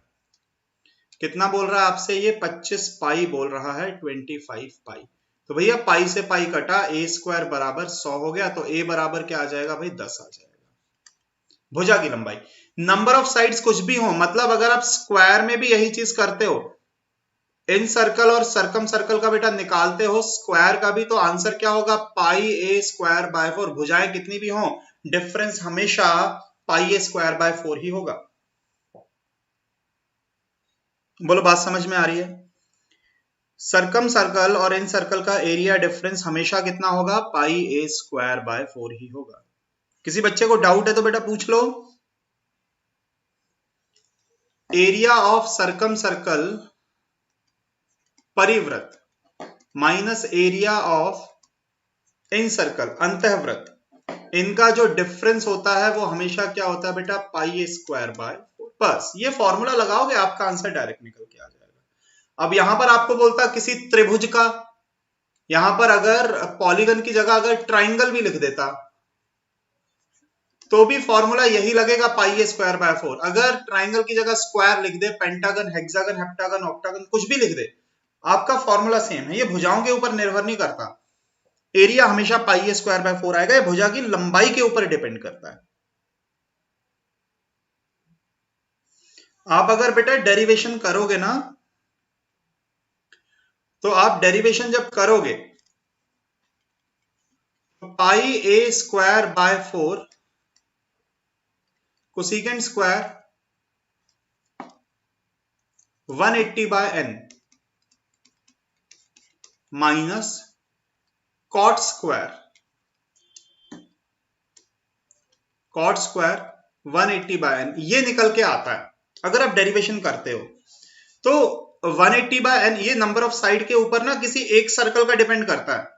कितना बोल रहा है आपसे, ये 25 पाई बोल रहा है, 25 पाई। तो भैया पाई से पाई कटा, ए स्क्वायर बराबर 100 हो गया, तो ए बराबर क्या आ जाएगा भाई 10 आ जाएगा। भुजा की लंबाई, नंबर ऑफ साइड्स कुछ भी हो, मतलब अगर आप स्क्वायर में भी यही चीज करते हो, इन सर्कल और सरकम सर्कल का बेटा निकालते हो स्क्वायर का भी, तो आंसर क्या होगा पाई ए स्क्वायर बाय 4। भुजाएं कितनी भी हो, डिफरेंस हमेशा पाई ए स्क्वायर बाय 4 ही होगा। बोलो बात समझ में आ रही है? सरकम सर्कल और इन सर्कल का एरिया डिफरेंस हमेशा कितना होगा, पाई ए स्क्वायर बाय 4 ही होगा। किसी बच्चे को डाउट है तो बेटा पूछ लो। एरिया ऑफ सरकम सर्कल परिव्रत minus area of incircle अंतःव्रत, इनका जो डिफरेंस होता है वो हमेशा क्या होता है बेटा, पाई ए स्क्वायर बाय 4। बस ये फॉर्मूला लगाओगे आपका आंसर डायरेक्ट निकल के आ जाएगा। अब यहां पर आपको बोलता किसी त्रिभुज का, यहां पर अगर पॉलीगन की जगह अगर ट्राइंगल भी लिख देता तो भी फॉर्मूला यही लगेगा, पाई ए स्क्वायर बाय 4। अगर ट्राइंगल की जगह स्क्वायर लिख दे, पेंटागन, हेक्सागन, हेप्टागन, ऑक्टागन कुछ भी लिख दे, आपका फॉर्मूला सेम है। ये भुजाओं के ऊपर निर्भर नहीं करता, एरिया हमेशा पाई ए स्क्वायर बाय 4 आएगा। ये भुजा की लंबाई के ऊपर डिपेंड करता है। आप अगर बेटा डेरिवेशन करोगे ना, तो आप डेरिवेशन जब करोगे तो pi A square by 4 cosecant square 180 by n minus cot square 180 by n, ये निकल के आता है अगर आप डेरिवेशन करते हो। तो 180 बाय n ये नंबर ऑफ साइड के ऊपर ना किसी एक सर्कल का डिपेंड करता है।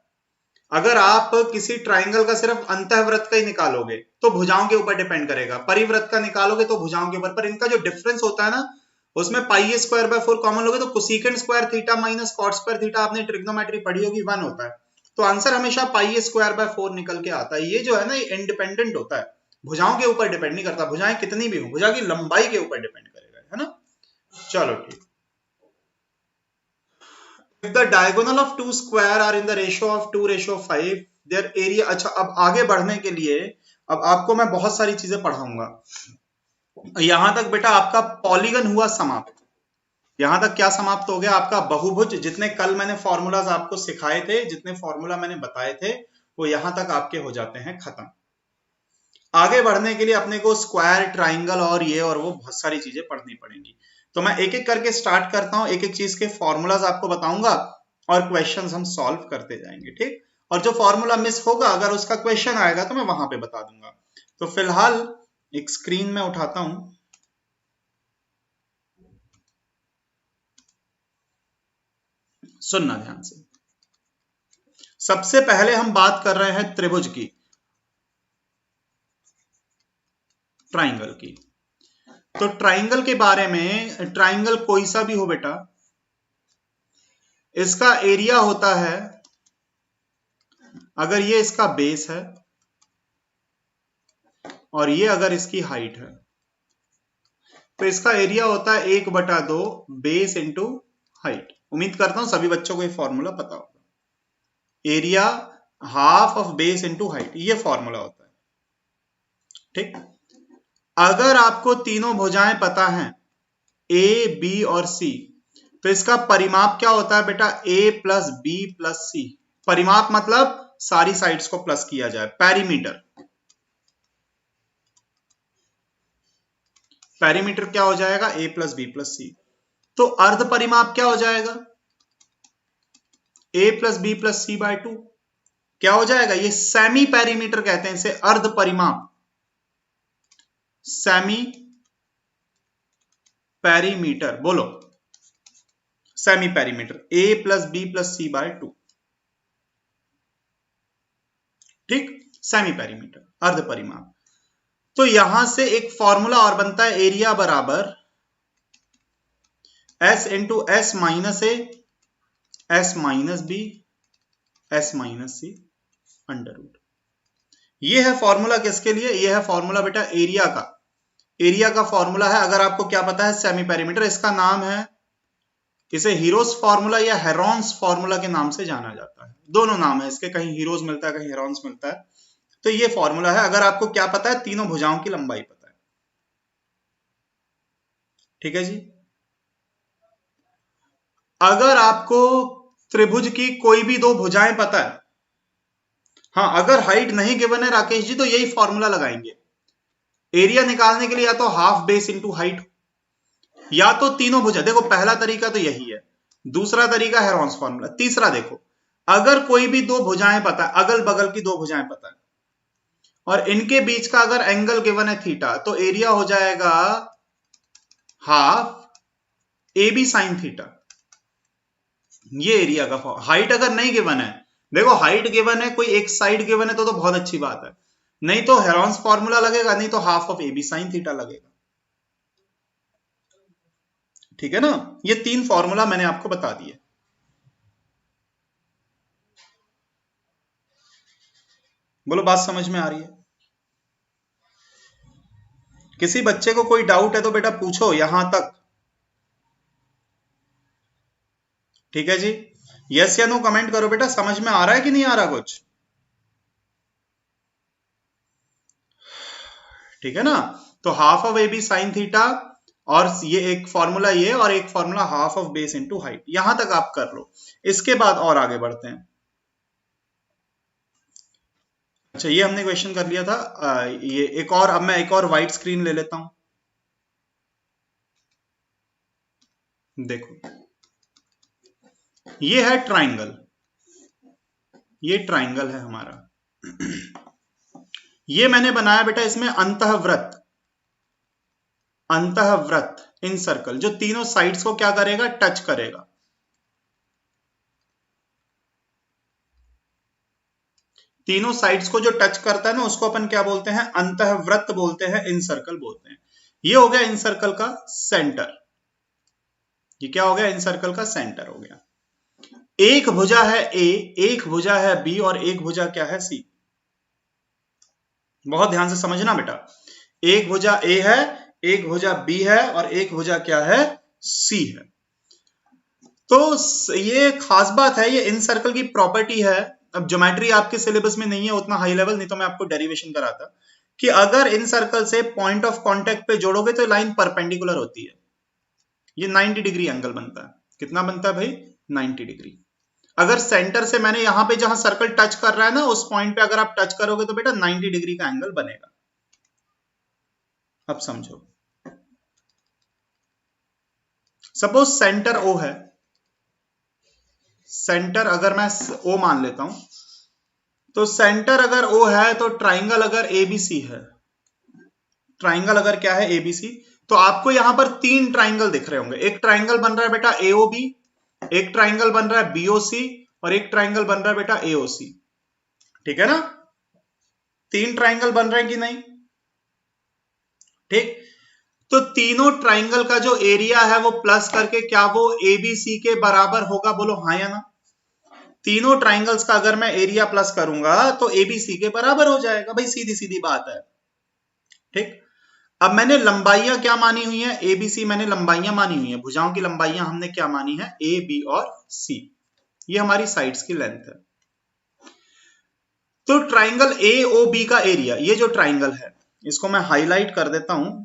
अगर आप किसी ट्राइंगल का सिर्फ अंतःव्रत का ही निकालोगे तो भुजाओं के ऊपर डिपेंड करेगा, परिव्रत का निकालोगे तो भुजाओं के ऊपर, पर इनका जो डिफरेंस होता है ना, उसमें pi A square by 4 common लोगे तो cosecant square theta minus cot square theta, आपने ट्रिग्नोमेट्री पढ़ी होगी, 1 होता है। तो आंसर हमेशा पाई ए स्क्वायर बाय 4 निकल के आता है। ये जो है ना, ये इंडिपेंडेंट होता है, भुजाओं के ऊपर डिपेंड नहीं करता। भुजाएं कितनी भी हो, भुजा की लंबाई के ऊपर डिपेंड करेगा, है ना। चलो ठीक। If the diagonal of two square are in the ratio of 2:5, their area. अच्छा, अब आगे बढ़ने के लिए अब आपको मैं बहुत सारी चीजें पढ़ाऊंगा। यहां तक बेटा आपका पॉलीगन हुआ समाप्त। यहां तक क्या समाप्त हो गया? आपका बहुभुज। जितने कल मैंने फॉर्मूलाज आपको सिखाए थे, जितने फॉर्मूला मैंने बताए थे, वो यहां तक आपके हो जाते हैं खत्म। आगे बढ़ने के लिए अपने को स्क्वायर, ट्राइंगल और ये और वो बहुत सारी चीजें पढ़नी पड़ेंगी। तो मैं एक एक करके स्टार्ट करता हूं, एक एक चीज के फॉर्मूलाज आपको बताऊंगा और क्वेश्चंस हम सॉल्व करते जाएंगे, ठीक। और जो फॉर्मूला मिस होगा, अगर उसका क्वेश्चन आएगा तो मैं वहां पे बता दूंगा। तो फिलहाल एक स्क्रीन में उठाता हूं, सुनना ध्यान से। सबसे पहले हम बात कर रहे हैं त्रिभुज की, ट्राइंगल की। तो ट्राइंगल के बारे में, ट्राइंगल कोई सा भी हो बेटा, इसका एरिया होता है, अगर ये इसका बेस है और ये अगर इसकी हाइट है, तो इसका एरिया होता है 1/2 बेस इंटू हाइट। उम्मीद करता हूं सभी बच्चों को ये फॉर्मूला पता होगा। Area half of base into height, ये फॉर्मूला होता है, ठीक। अगर आपको तीनों भुजाएं पता हैं, ए, बी और सी, तो इसका परिमाप क्या होता है बेटा? ए प्लस बी प्लस सी। परिमाप मतलब सारी साइड्स को प्लस किया जाए, पेरीमीटर। पेरीमीटर क्या हो जाएगा? ए प्लस बी प्लस सी। तो अर्ध परिमाप क्या हो जाएगा? ए प्लस बी प्लस सी बाय 2। क्या हो जाएगा? ये सेमी पेरीमीटर कहते हैं इसे, अर्ध परिमाप, सेमी पेरीमीटर। बोलो, सेमी पेरीमीटर, ए प्लस बी प्लस सी बाय 2, ठीक। सेमी पेरीमीटर, अर्ध परिमाप। तो यहां से एक फॉर्मूला और बनता है, एरिया बराबर S into S minus A, S minus B, S minus C under root. ये है फॉर्मूला किसके लिए? ये है फॉर्मूला बेटा एरिया का। एरिया का फॉर्मूला है, अगर आपको क्या पता है, सेमी पेरीमीटर। इसका नाम है, इसे हीरोस फॉर्मूला या हेरॉन्स फॉर्मूला के नाम से जाना जाता है। दोनों नाम है इसके, कहीं हीरोस मिलता है, कहीं हेरॉन्स मिलता है। तो ये फॉर्मूला है, अगर आपको क्या पता है, तीनों भुजाओं की लंबाई पता है, ठीक है जी। अगर आपको त्रिभुज की कोई भी दो भुजाएं पता है, हाँ, अगर हाइट नहीं गिवन है राकेश जी, तो यही फॉर्मूला लगाएंगे। एरिया निकालने के लिए या तो हाफ बेस इंटू हाइट, या तो तीनों भुजा। देखो पहला तरीका तो यही है, दूसरा तरीका है हेरॉन्स फॉर्मूला। तीसरा देखो, अगर कोई भी दो भुजाएं पता है, अगल बगल की दो भुजाएं पता है, और इनके बीच का अगर एंगल गिवन है थीटा, तो एरिया हो जाएगा half a b sine theta. ये एरिया का फॉर्म। हाइट अगर नहीं गिवन है, देखो हाइट गिवन है, कोई एक साइड गिवन है, तो बहुत अच्छी बात है, नहीं तो हेरॉन्स फॉर्मूला लगेगा, नहीं तो half of a b sine theta लगेगा, ठीक है ना। ये तीन फॉर्मूला मैंने आपको बता दिए। बोलो, बात समझ में आ रही है? किसी बच्चे को कोई डाउट है तो बेटा पूछो यहां तक, ठीक है जी। यस या नो कमेंट करो बेटा, समझ में आ रहा है कि नहीं आ रहा कुछ, ठीक है ना। तो half of a b sine theta, और ये एक फॉर्मूला ये, और एक formula half of base into height. यहां तक आप कर लो, इसके बाद और आगे बढ़ते हैं। अच्छा, ये हमने क्वेश्चन कर लिया था। ये एक और, अब मैं एक और व्हाइट स्क्रीन ले लेता हूं। देखो, ये है ट्राइंगल, ये ट्राइंगल है हमारा। ये मैंने बनाया बेटा, इसमें अंतःवृत्त, अंतःवृत्त इन सर्कल, जो तीनों साइड्स को क्या करेगा? टच करेगा। तीनों साइड्स को जो टच करता है ना, उसको अपन क्या बोलते हैं? अंतःवृत्त बोलते हैं, इन सर्कल बोलते हैं। ये हो गया इन सर्कल का सेंटर। ये क्या हो गया? इन सर्कल का सेंटर हो गया। एक भुजा है ए, एक भुजा है बी, और एक भुजा क्या है? सी। बहुत ध्यान से समझना बेटा, एक भुजा ए है, एक भुजा बी है, और एक भुजा क्या है? सी है। तो ये खास बात है, ये इन सर्कल की प्रॉपर्टी है अब ज्योमेट्री आपके सिलेबस में नहीं है उतना हाई लेवल, नहीं तो मैं आपको डेरिवेशन कराता कि अगर इन सर्कल से पॉइंट ऑफ कांटेक्ट पे जोड़ोगे तो लाइन परपेंडिकुलर होती है, ये 90 डिग्री एंगल बनता है। कितना बनता है भाई? 90 डिग्री। अगर सेंटर से मैंने यहां पे जहां सर्कल टच कर रहा है ना उस पॉइंट पे अगर आप टच करोगे तो बेटा 90 डिग्री का एंगल बनेगा। अब समझो, सपोज सेंटर ओ है, सेंटर अगर मैं ओ मान लेता हूं, तो सेंटर अगर ओ है तो ट्राइंगल अगर एबीसी है, ट्राइंगल अगर क्या है? एबीसी, तो आपको यहां पर 3 ट्राइंगल दिख रहे होंगे। एक ट्राइंगल बन रहा है बेटा एओबी, एक ट्राइंगल बन रहा है बीओसी और एक ट्राइंगल बन रहा है बेटा एओसी। ठीक है ना? 3 ट्राइंगल बन रहे हैं कि नहीं? ठीक, तो तीनों ट्राइंगल का जो एरिया है वो प्लस करके क्या वो एबीसी के बराबर होगा? बोलो हाँ या ना। तीनों ट्राइंगल्स का अगर मैं एरिया प्लस करूंगा तो एबीसी के बराबर हो जाएगा भाई, सीधी सीधी बात है। ठीक, अब मैंने लंबाइयां क्या मानी हुई है? एबीसी मैंने लंबाइयां मानी हुई है, भुजाओं की लंबाइयां हमने क्या मानी है? ए बी और सी, ये हमारी साइड्स की लेंथ है। तो ट्राइंगल ए ओ बी का एरिया, ये जो ट्राइंगल है इसको मैं हाईलाइट कर देता हूं,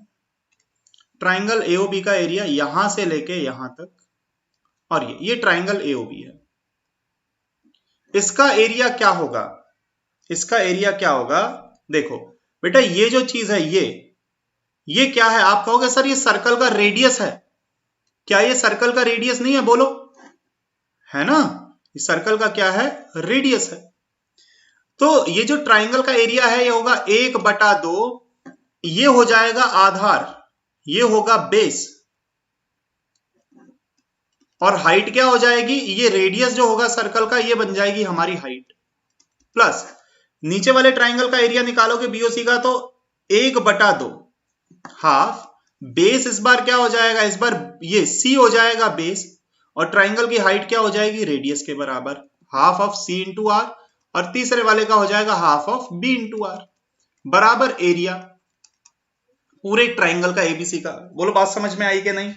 ट्राइंगल एओबी का एरिया यहां से लेके यहां तक, और ये ट्राइंगल एओबी है, इसका एरिया क्या होगा? इसका एरिया क्या होगा? देखो बेटा ये जो चीज है ये क्या है? आप कहोगे सर ये सर्कल का रेडियस है। क्या ये सर्कल का रेडियस नहीं है? बोलो, है ना? ये सर्कल का क्या है? रेडियस है। तो ये जो ट्राइंगल का एरिया है ये होगा 1/2, ये हो जाएगा आधार, ये होगा बेस, और हाइट क्या हो जाएगी? ये रेडियस जो होगा सर्कल का ये बन जाएगी हमारी हाइट, प्लस नीचे वाले ट्राइंगल का एरिया निकालोगे बीओसी का तो 1/2 हाफ बेस, इस बार क्या हो जाएगा? इस बार ये सी हो जाएगा बेस, और ट्राइंगल की हाइट क्या हो जाएगी? रेडियस के बराबर, half of c into r, और तीसरे वाले का हो जाएगा half of b into r, बराबर एरिया पूरे ट्राइंगल का एबीसी का। बोलो बात समझ में आई कि नहीं?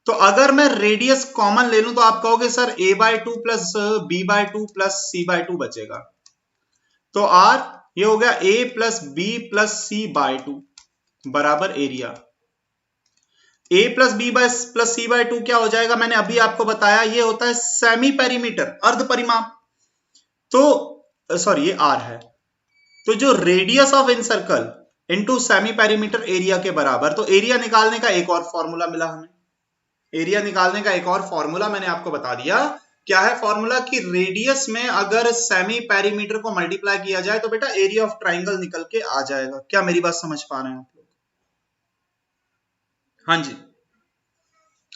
तो अगर मैं रेडियस कॉमन ले लूं तो आप कहोगे sir a/2 plus b/2 plus c/2 बचेगा, तो r ये हो गया a plus b plus c/2 बराबर area. a plus b plus c/2 क्या हो जाएगा? मैंने अभी आपको बताया ये होता है सेमी पेरीमीटर, अर्ध परिमाप। तो सॉरी ये r है, तो जो radius of in circle into semi perimeter area के बराबर, तो एरिया निकालने का एक और फॉर्मूला मिला हमें। एरिया निकालने का एक और फॉर्मूला मैंने आपको बता दिया। क्या है फॉर्मूला? कि रेडियस में अगर सेमी पेरीमीटर को मल्टीप्लाई किया जाए तो बेटा एरिया ऑफ ट्राइंगल निकल के आ जाएगा। क्या मेरी बात समझ पा रहे हैं आप लोग? हाँ जी।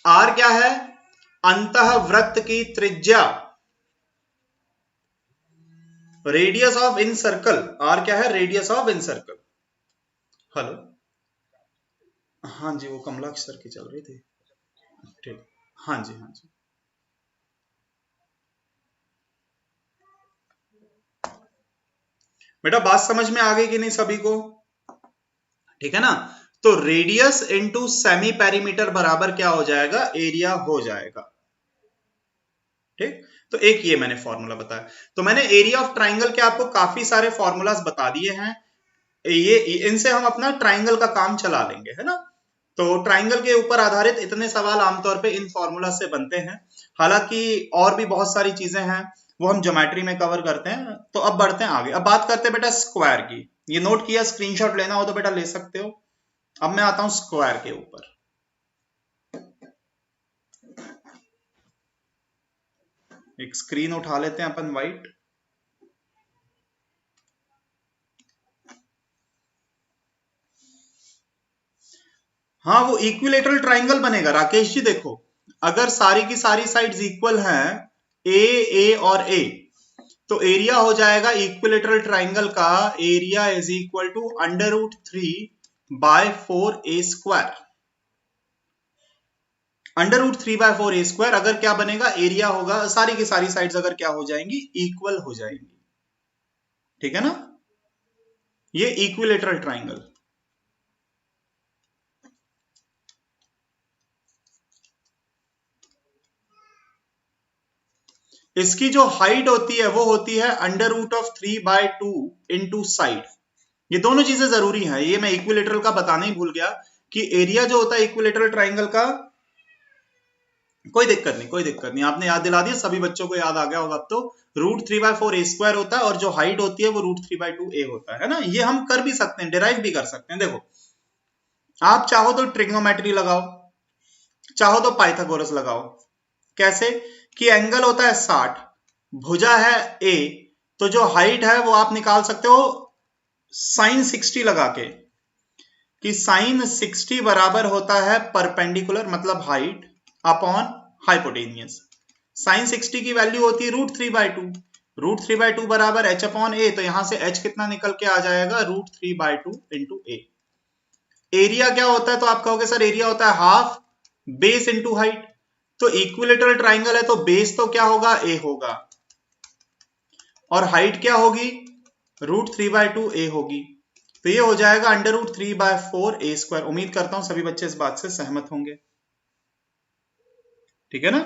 आर क्या है? अंतःवृत्त की त्रिज्या, radius of incircle. R क्या है? Radius of incircle. Hello, हाँ जी, वो कमलाक्ष सर की चल रही थी। ठीक, हाँ जी हाँ जी। बेटा बात समझ में आ गई कि नहीं सभी को? ठीक है ना? तो रेडियस इंटू सेमी पेरीमीटर बराबर क्या हो जाएगा? एरिया हो जाएगा। ठीक, तो एक ये मैंने फॉर्मूला बताया। तो मैंने एरिया ऑफ ट्राइंगल के आपको काफी सारे फॉर्मूलाज बता दिए हैं, ये इनसे हम अपना ट्राइंगल का काम चला लेंगे, है ना? तो ट्राइंगल के ऊपर आधारित इतने सवाल आमतौर पे इन फॉर्मूला से बनते हैं। हालांकि और भी बहुत सारी चीजें हैं वो हम ज्योमेट्री में कवर करते हैं। तो अब बढ़ते हैं आगे। अब बात करते हैं बेटा स्क्वायर की। ये नोट किया, स्क्रीनशॉट लेना हो तो बेटा ले सकते हो। अब मैं आता हूं स्क्वायर के ऊपर। एक स्क्रीन उठा लेते हैं अपन वाइट। हाँ, वो इक्विलेटरल ट्राइंगल बनेगा राकेश जी। देखो, अगर सारी की सारी साइड्स इक्वल हैं, ए और ए, तो एरिया हो जाएगा इक्विलेटरल ट्राइंगल का area is equal to √3/4a²। √3/4a²। अगर क्या बनेगा? एरिया होगा, सारी की सारी साइड्स अगर क्या हो जाएंगी? इक्वल हो जाएंगी। ठीक है ना? ये इक्विलेटरल ट्राइंगल। इसकी जो हाइट होती है वो होती है √3/2 इंटू साइड। ये दोनों चीजें जरूरी हैं। ये मैं इक्विलेटरल का बताना ही भूल गया कि एरिया जो होता है इक्विलेटरल ट्राइंगल का, कोई दिक्कत नहीं, कोई दिक्कत नहीं, आपने याद दिला दिया, सभी बच्चों को याद आ गया होगा अब तो। √3/4 a² होता है और जो हाइट होती है वो √3/2a होता है ना। ये हम कर भी सकते हैं, डिराइव भी कर सकते हैं। देखो, आप चाहो तो ट्रिग्नोमेट्री लगाओ, चाहो तो पाइथागोरस लगाओ। कैसे कि एंगल होता है 60, भुजा है a, तो जो हाइट है वो आप निकाल सकते हो sin 60 लगा के, कि sin 60 बराबर होता है परपेंडिकुलर मतलब हाइट अपॉन हाइपोटेनियस। sin 60 की वैल्यू होती है √3/2, √3/2 बराबर h अपॉन a, तो यहां से h कितना निकल के आ जाएगा √3/2 इंटू a। एरिया क्या होता है, तो आप कहोगे सर एरिया होता है हाफ बेस इंटू हाइट, तो इक्विलेटरल ट्राइंगल है तो बेस तो क्या होगा, a होगा, और हाइट क्या होगी, √3/2a होगी, तो ये हो जाएगा √3/4a²। उम्मीद करता हूं सभी बच्चे इस बात से सहमत होंगे, ठीक है ना।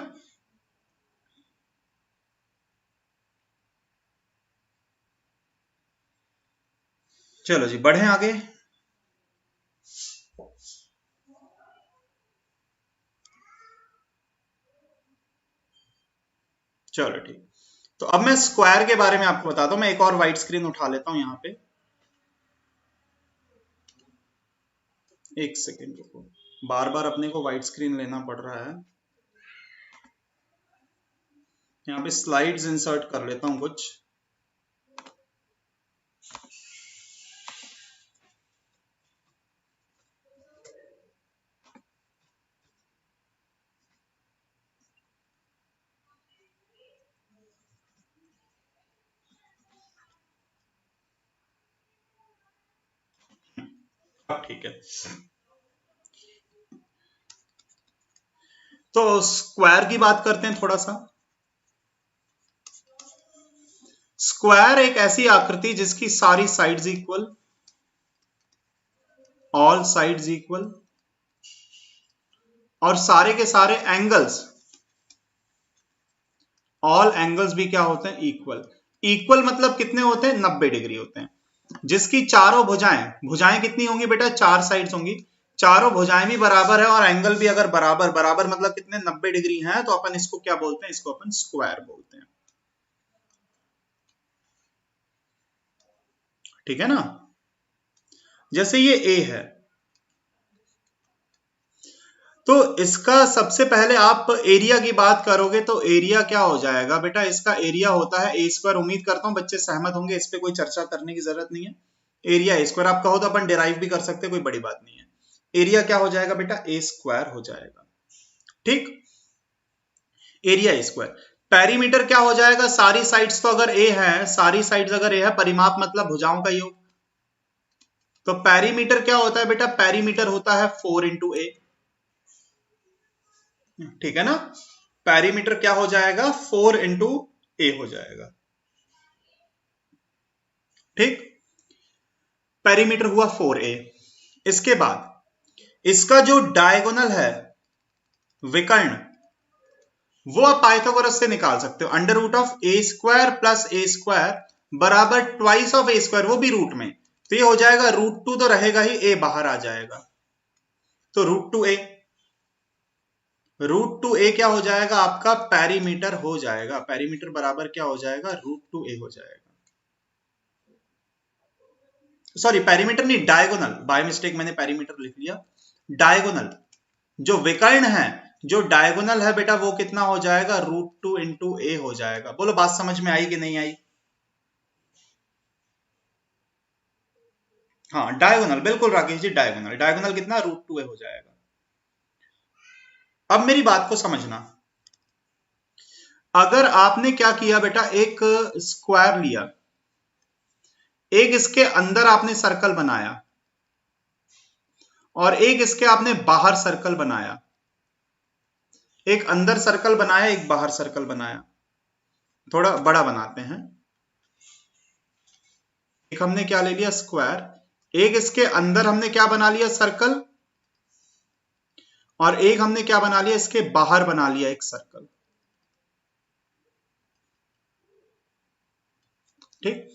चलो जी बढ़े आगे। चलो ठीक, तो अब मैं स्क्वायर के बारे में आपको बताता हूं। मैं एक और व्हाइट स्क्रीन उठा लेता हूं यहाँ पे, एक सेकेंड रुको, बार बार अपने को व्हाइट स्क्रीन लेना पड़ रहा है। यहाँ पे स्लाइड्स इंसर्ट कर लेता हूं कुछ। ठीक है, तो स्क्वायर की बात करते हैं थोड़ा सा। स्क्वायर एक ऐसी आकृति जिसकी सारी sides equal, all sides equal, और सारे के सारे एंगल्स, ऑल एंगल्स भी क्या होते हैं, इक्वल। इक्वल मतलब कितने होते हैं, 90 डिग्री होते हैं। जिसकी चारों भुजाएं, भुजाएं कितनी होंगी बेटा, 4 साइड्स होंगी, चारों भुजाएं भी बराबर है और एंगल भी अगर बराबर, बराबर मतलब कितने, 90 डिग्री है, तो अपन इसको क्या बोलते हैं, इसको अपन स्क्वायर बोलते हैं, ठीक है ना। जैसे ये ए है, तो इसका सबसे पहले आप एरिया की बात करोगे तो एरिया क्या हो जाएगा बेटा, इसका एरिया होता है a²। उम्मीद करता हूं बच्चे सहमत होंगे, इस पे कोई चर्चा करने की जरूरत नहीं है। एरिया a², आप कहो तो अपन डिराइव भी कर सकते हैं, कोई बड़ी बात नहीं है। एरिया क्या हो जाएगा बेटा, a² हो जाएगा, ठीक। Area a²। पेरीमीटर क्या हो जाएगा, सारी साइड्स तो अगर a है, सारी साइड्स अगर a है, परिमाप मतलब भुजाओं का योग, तो पेरीमीटर क्या होता है बेटा, पेरीमीटर होता है 4 इंटू a, ठीक है ना। पेरीमीटर क्या हो जाएगा, 4 इंटू ए हो जाएगा, ठीक। पेरीमीटर हुआ 4a। इसके बाद इसका जो डायगोनल है, विकर्ण, वो आप पाइथागोरस से निकाल सकते हो। √a² प्लस a² बराबर ट्वाइस ऑफ a², वो भी रूट में, तो ये हो जाएगा √2 तो रहेगा ही, a बाहर आ जाएगा, तो √2a। √2a क्या हो जाएगा, आपका पेरीमीटर हो जाएगा। पेरीमीटर बराबर क्या हो जाएगा, √2a हो जाएगा। सॉरी पेरीमीटर नहीं, डायगोनल, बाय मिस्टेक मैंने पेरीमीटर लिख लिया। डायगोनल जो विकर्ण है, जो डायगोनल है बेटा, वो कितना हो जाएगा, √2 इंटू a हो जाएगा। बोलो बात समझ में आई कि नहीं आई। हाँ डायगोनल, बिल्कुल राकेश जी, डायगोनल, डायगोनल कितना, √2a हो जाएगा। अब मेरी बात को समझना, अगर आपने क्या किया बेटा, एक स्क्वायर लिया, एक इसके अंदर आपने सर्कल बनाया और एक इसके आपने बाहर सर्कल बनाया, एक अंदर सर्कल बनाया, एक बाहर सर्कल बनाया, थोड़ा बड़ा बनाते हैं। एक हमने क्या ले लिया, स्क्वायर, एक इसके अंदर हमने क्या बना लिया, सर्कल, और एक हमने क्या बना लिया, इसके बाहर बना लिया एक सर्कल। ठीक,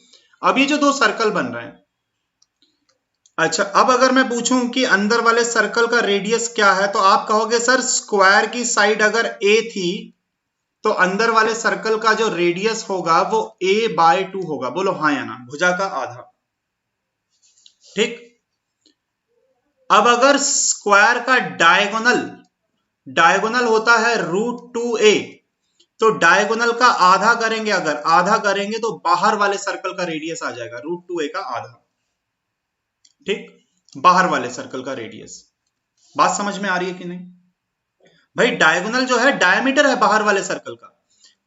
अब ये जो दो सर्कल बन रहे हैं, अच्छा अब अगर मैं पूछूं कि अंदर वाले सर्कल का रेडियस क्या है, तो आप कहोगे सर स्क्वायर की साइड अगर a थी तो अंदर वाले सर्कल का जो रेडियस होगा वो a/2 होगा। बोलो हाँ या ना, भुजा का आधा। ठीक, अब अगर स्क्वायर का डायगोनल होता है √2a, तो डायगोनल का आधा करेंगे, अगर आधा करेंगे तो बाहर वाले सर्कल का रेडियस आ जाएगा √2a का आधा। ठीक, बाहर वाले सर्कल का रेडियस। बात समझ में आ रही है कि नहीं भाई? डायगोनल जो है डायमीटर है बाहर वाले सर्कल का,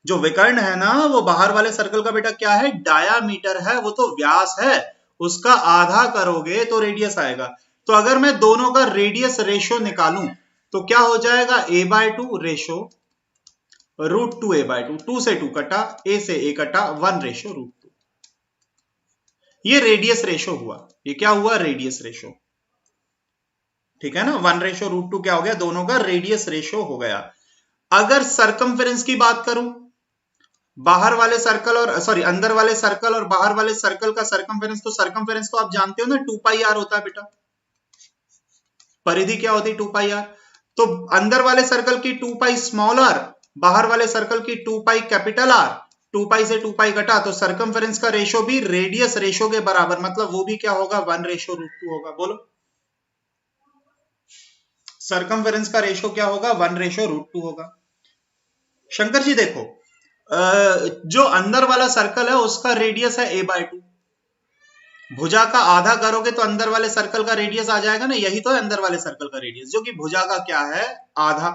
जो विकर्ण है ना वो बाहर वाले सर्कल का बेटा क्या है? डायामीटर है, वो तो व्यास है, उसका आधा करोगे तो रेडियस आएगा। तो अगर मैं दोनों का रेडियस रेशो निकालूं तो क्या हो जाएगा? a/2 रेशो √2a/2, 2 से 2 कटा, a से a कटा, 1 रेशो √2। ये रेडियस रेशो हुआ। ये क्या हुआ? Radius ratio. ठीक है ना, 1 रेशो √2 क्या हो गया? दोनों का रेडियस रेशो हो गया। अगर सरकमफेरेंस की बात करूं, बाहर वाले सर्कल और सॉरी अंदर वाले सर्कल और बाहर वाले सर्कल का सरकमफेरेंस, तो सरकमफेरेंस तो आप जानते हो ना 2πr होता है बेटा। परिधि क्या होती है? 2πr। तो अंदर वाले सर्कल की 2π स्मॉल आर, बाहर वाले सर्कल की 2π कैपिटल आर, 2π से 2π घटा तो सरकमफेरेंस का रेशो भी रेडियस रेशो के बराबर, मतलब वो भी क्या होगा? 1 रेशो √2 होगा। बोलो सरकमफेरेंस का रेशो क्या होगा? 1 रेशो √2 होगा। शंकर जी देखो, जो अंदर वाला सर्कल है उसका रेडियस है a/2, भुजा का आधा करोगे तो अंदर वाले सर्कल का रेडियस आ जाएगा ना, यही तो है अंदर वाले सर्कल का रेडियस, जो कि भुजा का क्या है? आधा।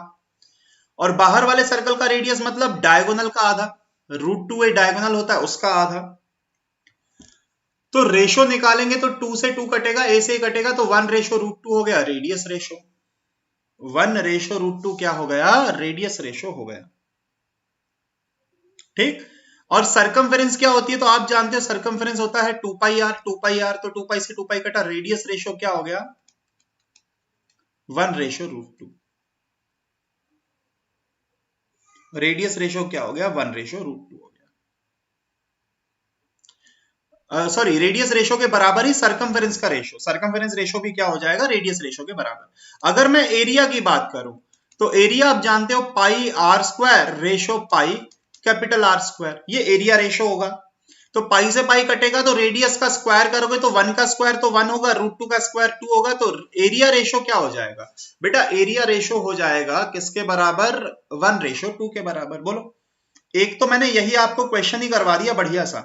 और बाहर वाले सर्कल का रेडियस मतलब डायगोनल का आधा, √2a डायगोनल होता है उसका आधा। तो रेशो निकालेंगे तो 2 से 2 कटेगा, a से कटेगा, तो 1 रेशो √2 हो गया रेडियस रेशो। 1 रेशो √2 क्या हो गया? रेडियस रेशो हो गया। ठीक, और सरकमफेरेंस क्या होती है? तो आप जानते हो सरकमफेरेंस होता है 2πr, 2πr, तो 2π से 2π कटा, रेडियस रेशो क्या हो गया? 1 रेशो √2। रेडियस रेशो क्या हो गया? 1 रेशो √2 हो गया। सॉरी, रेडियस रेशो के बराबर ही सरकमफेरेंस का रेशो, सरकमफेरेंस रेशो भी क्या हो जाएगा? रेडियस रेशो के बराबर। अगर मैं एरिया की बात करूं तो एरिया आप जानते हो πr² ratio pi capital R², ये एरिया रेशो होगा। तो पाई से पाई कटेगा तो रेडियस का स्क्वायर करोगे तो 1 का स्क्वायर तो 1 होगा, √2 का स्क्वायर 2 होगा, तो एरिया रेशो क्या हो जाएगा बेटा? एरिया रेशो हो जाएगा किसके बराबर? 1 रेशो 2 के बराबर। बोलो, एक तो मैंने यही आपको क्वेश्चन ही करवा दिया बढ़िया सा,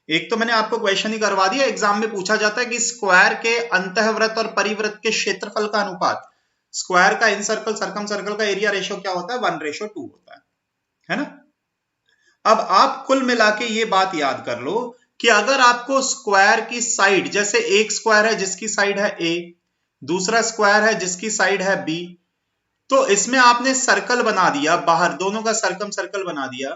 एक तो मैंने आपको क्वेश्चन ही करवा दिया। एग्जाम में पूछा जाता है कि स्क्वायर के अंतःवृत्त और परिवृत्त के क्षेत्रफल का अनुपात, स्क्वायर का इन सर्कल सर्कम सर्कल का एरिया रेशो क्या होता है? 1 रेशो 2 होता है ना। अब आप कुल मिला के ये बात याद कर लो कि अगर आपको स्क्वायर की साइड, जैसे एक स्क्वायर है जिसकी साइड है a, दूसरा स्क्वायर है जिसकी साइड है b, तो इसमें आपने सर्कल बना दिया, बाहर दोनों का सर्कम सर्कल बना दिया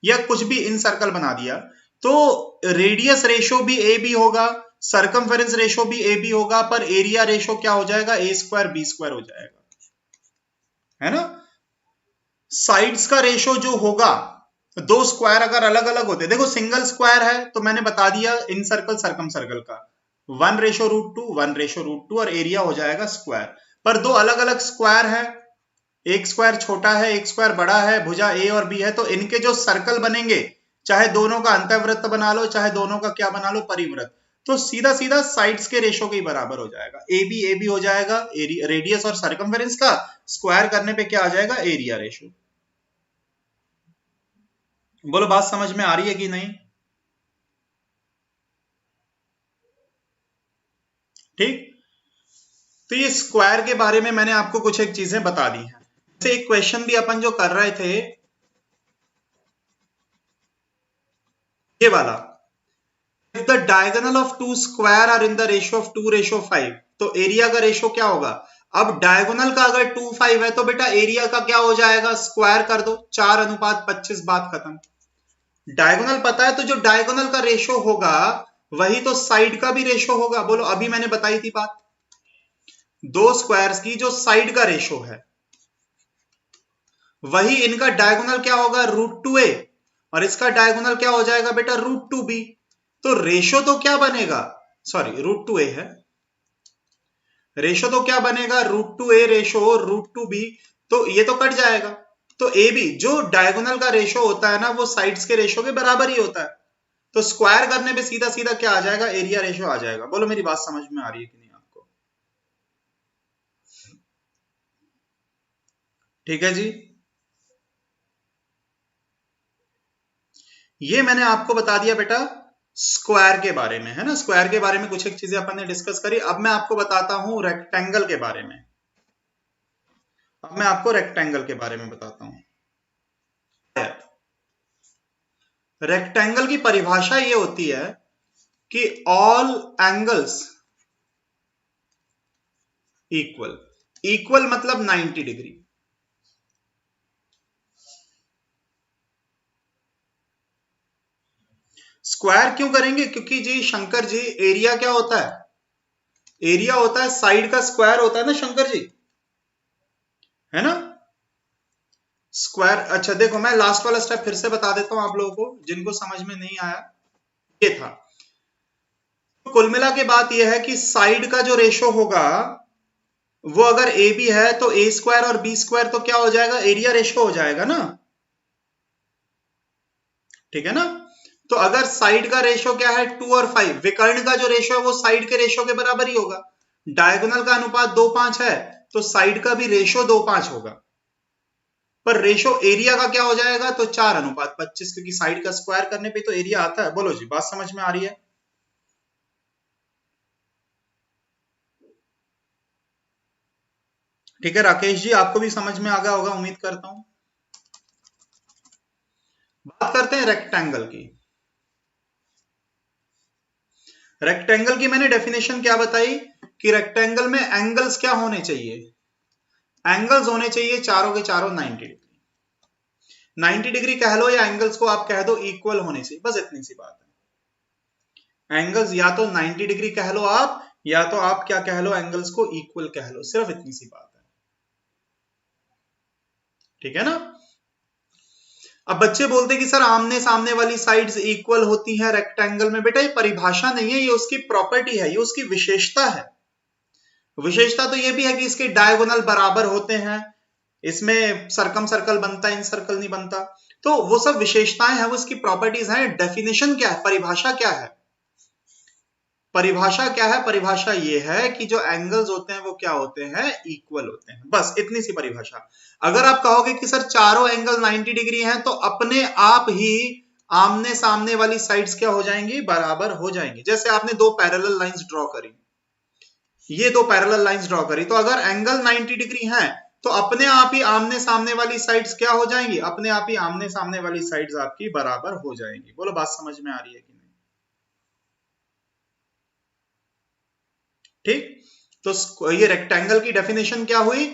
या कुछ भी इन सर्कल बना दिया, तो रेडियस रेशो भी a b होगा, सरकमफेरेंस रेशो भी a b होगा, पर एरिया रेशो क्या हो जाएगा? a² b² हो जाएगा, है ना। साइड्स का रेशो जो होगा, दो स्क्वायर अगर अलग अलग होते, देखो सिंगल स्क्वायर है तो मैंने बता दिया इन सर्कल सर्कम सर्कल का 1 रेशो √2, 1 रेशो √2 और एरिया हो जाएगा स्क्वायर। पर दो अलग अलग स्क्वायर है, एक स्क्वायर छोटा है एक स्क्वायर बड़ा है, भुजा ए और बी है, तो इनके जो सर्कल बनेंगे, चाहे दोनों का अंतःवृत्त बना लो चाहे दोनों का क्या बना लो? परिवृत्त, तो सीधा सीधा साइड्स के रेशो के बराबर हो जाएगा। ए बी हो जाएगा रेडियस और सरकमफेरेंस का, स्क्वायर करने पे क्या आ जाएगा? Area ratio. बोलो बात समझ में आ रही है कि नहीं? ठीक, तो ये स्क्वायर के बारे में मैंने आपको कुछ एक चीजें बता दी हैं। जैसे एक क्वेश्चन भी अपन जो कर रहे थे ये वाला, if the diagonal of two square are in the ratio of 2:5, तो एरिया का रेशो क्या होगा? अब डायगोनल का अगर 2:5 है तो बेटा एरिया का क्या हो जाएगा? स्क्वायर कर दो, 4:25, बात खत्म। डायगोनल पता है तो जो डायगोनल का रेशो होगा वही तो साइड का भी रेशो होगा। बोलो, अभी मैंने बताई थी बात, दो स्क्वायर्स की जो साइड का रेशो है वही इनका डायगोनल क्या होगा? √2a, और इसका डायगोनल क्या हो जाएगा बेटा? √2b। तो रेशो तो क्या बनेगा, सॉरी √2a है, रेशो तो क्या बनेगा, √2a रेशो √2b, तो ये तो कट जाएगा। तो ए बी जो डायगोनल का रेशो होता है ना वो साइड्स के रेशो के बराबर ही होता है, तो स्क्वायर करने पे सीधा सीधा क्या आ जाएगा, एरिया रेशो आ जाएगा। बोलो मेरी बात समझ में आ रही है कि नहीं आपको? ठीक है जी, ये मैंने आपको बता दिया बेटा स्क्वायर के बारे में, है ना। स्क्वायर के बारे में कुछ एक चीजें अपन ने डिस्कस करी। अब मैं आपको बताता हूं रेक्टेंगल के बारे में। अब मैं आपको रेक्टेंगल के बारे में बताता हूं। रेक्टेंगल की परिभाषा ये होती है कि ऑल एंगल्स इक्वल, इक्वल मतलब 90 डिग्री। स्क्वायर क्यों करेंगे, क्योंकि जी शंकर जी एरिया क्या होता है, एरिया होता है साइड का स्क्वायर होता है ना शंकर जी, है ना। स्क्वायर, अच्छा देखो मैं लास्ट वाला स्टेप फिर से बता देता हूं आप लोगों को जिनको समझ में नहीं आया। ये था, तो कुल मिला के बात यह है कि साइड का जो रेशो होगा वो अगर ए बी है तो ए स्क्वायर और बी स्क्वायर तो क्या हो जाएगा, एरिया रेशो हो जाएगा ना, ठीक है ना। तो अगर साइड का रेशो क्या है 2 और 5, विकर्ण का जो रेशो है वो साइड के रेशो के बराबर ही होगा। डायगोनल का अनुपात 2:5 है तो साइड का भी रेशो 2:5 होगा, पर रेशो एरिया का क्या हो जाएगा, तो 4:25, क्योंकि साइड का स्क्वायर करने पे तो एरिया आता है। बोलो जी बात समझ में आ रही है? ठीक है राकेश जी, आपको भी समझ में आ गया होगा उम्मीद करता हूं। बात करते हैं रेक्टेंगल की। रेक्टेंगल की मैंने डेफिनेशन क्या बताई कि रेक्टेंगल में एंगल्स क्या होने चाहिए, एंगल्स होने चाहिए चारों के चारों 90 डिग्री। 90 डिग्री कह लो या एंगल्स को आप कह दो इक्वल होने चाहिए, बस इतनी सी बात है। एंगल्स या तो 90 डिग्री कह लो आप, या तो आप क्या कह लो, एंगल्स को इक्वल कह लो, सिर्फ इतनी सी बात है, ठीक है ना। अब बच्चे बोलते कि सर आमने सामने वाली साइड्स इक्वल होती हैं रेक्टेंगल में। बेटा ये परिभाषा नहीं है, ये उसकी प्रॉपर्टी है, ये उसकी विशेषता है। विशेषता तो ये भी है कि इसके डायगोनल बराबर होते हैं, इसमें सर्कम सर्कल बनता है, इन सर्कल नहीं बनता, तो वो सब विशेषताएं हैं, वो इसकी प्रॉपर्टीज हैं। डेफिनेशन क्या है, परिभाषा क्या है, परिभाषा क्या है, परिभाषा ये है कि जो एंगल्स होते हैं वो क्या होते हैं, इक्वल होते हैं, बस इतनी सी परिभाषा। अगर आप कहोगे कि सर चारों एंगल 90 डिग्री हैं तो अपने आप ही आमने सामने वाली साइड्स क्या हो जाएंगी, बराबर हो जाएंगी। जैसे आपने दो पैरेलल लाइंस ड्रॉ करी, ये दो पैरेलल लाइंस ड्रॉ करी, तो अगर एंगल 90 डिग्री है तो अपने आप ही आमने सामने वाली साइड्स क्या हो जाएंगी, अपने आप ही आमने सामने वाली साइड्स आपकी बराबर हो जाएंगी। बोलो बात समझ में आ रही है कि नहीं? ठीक, तो ये रेक्टेंगल की डेफिनेशन क्या हुई